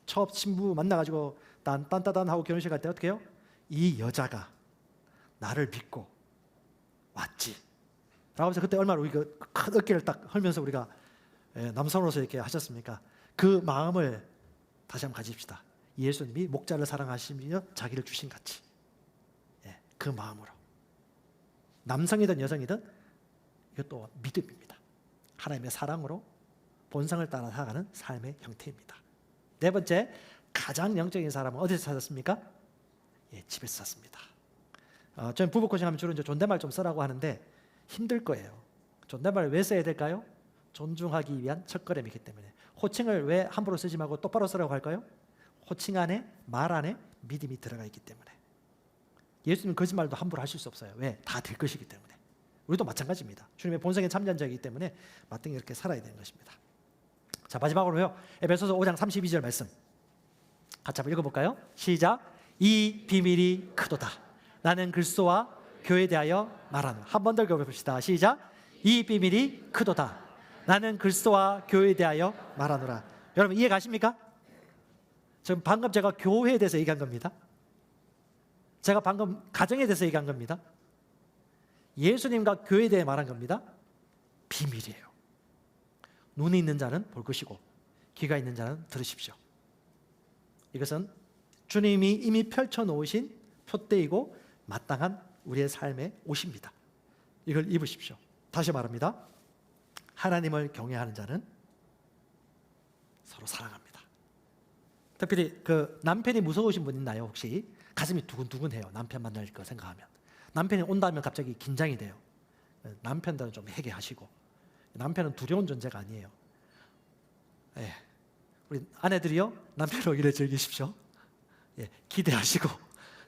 첫 신부 만나가지고 딴따단하고 결혼식 갈 때 어떻게 해요? 이 여자가 나를 믿고 왔지 라고 해서 그때 얼마나 우리가 큰 어깨를 딱 헐면서 우리가 남성으로서 이렇게 하셨습니까? 그 마음을 다시 한번 가집시다. 예수님이 목자를 사랑하시며 자기를 주신 같이, 그 마음으로. 남성이든 여성이든 이것도 믿음입니다. 하나님의 사랑으로 본성을 따라 살아가는 삶의 형태입니다. 네 번째, 가장 영적인 사람은 어디서 찾았습니까? 집에서 찾습니다. 저는 부부 코칭하면 주로 이제 존댓말 좀 쓰라고 하는데 힘들 거예요. 존댓말을 왜 써야 될까요? 존중하기 위한 첫걸음이기 때문에. 호칭을 왜 함부로 쓰지 말고 똑바로 쓰라고 할까요? 호칭 안에, 말 안에 믿음이 들어가 있기 때문에. 예수님 거짓말도 함부로 하실 수 없어요. 왜? 다 될 것이기 때문에. 우리도 마찬가지입니다. 주님의 본성에 참여한 자이기 때문에 마땅히 이렇게 살아야 되는 것입니다. 자, 마지막으로요, 에베소서 5장 32절 말씀 같이 한번 읽어볼까요? 시작. 이 비밀이 크도다. 나는 그리스도와 교회에 대하여 말하노라. 한 번 더 읽어봅시다. 시작. 이 비밀이 크도다. 나는 그리스도와 교회에 대하여 말하노라. 여러분 이해 가십니까? 지금 방금 제가 교회에 대해서 얘기한 겁니다. 제가 방금 가정에 대해서 얘기한 겁니다. 예수님과 교회에 대해 말한 겁니다. 비밀이에요. 눈이 있는 자는 볼 것이고 귀가 있는 자는 들으십시오. 이것은 주님이 이미 펼쳐놓으신 표대이고 마땅한 우리의 삶의 옷입니다. 이걸 입으십시오. 다시 말합니다. 하나님을 경외하는 자는 서로 사랑합니다. 특별히 그 남편이 무서우신 분 있나요? 혹시 가슴이 두근두근해요. 남편 만날 거 생각하면. 남편이 온다면 갑자기 긴장이 돼요. 남편들은 좀 회개하시고. 남편은 두려운 존재가 아니에요. 예. 우리 아내들이요 남편 오기를 즐기십시오. 예. 기대하시고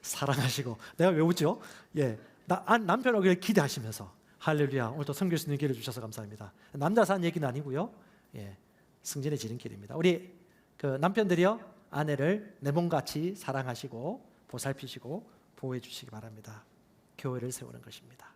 사랑하시고. 내가 왜 웃죠? 예. 남편 오기를 기대하시면서 할렐루야. 오늘도 섬길 수 있는 기회를 주셔서 감사합니다. 남자 산 얘기는 아니고요. 예. 승진의 지름길입니다. 우리 그 남편들이요 아내를 내 몸같이 사랑하시고 보살피시고 보호해 주시기 바랍니다. 교회를 세우는 것입니다.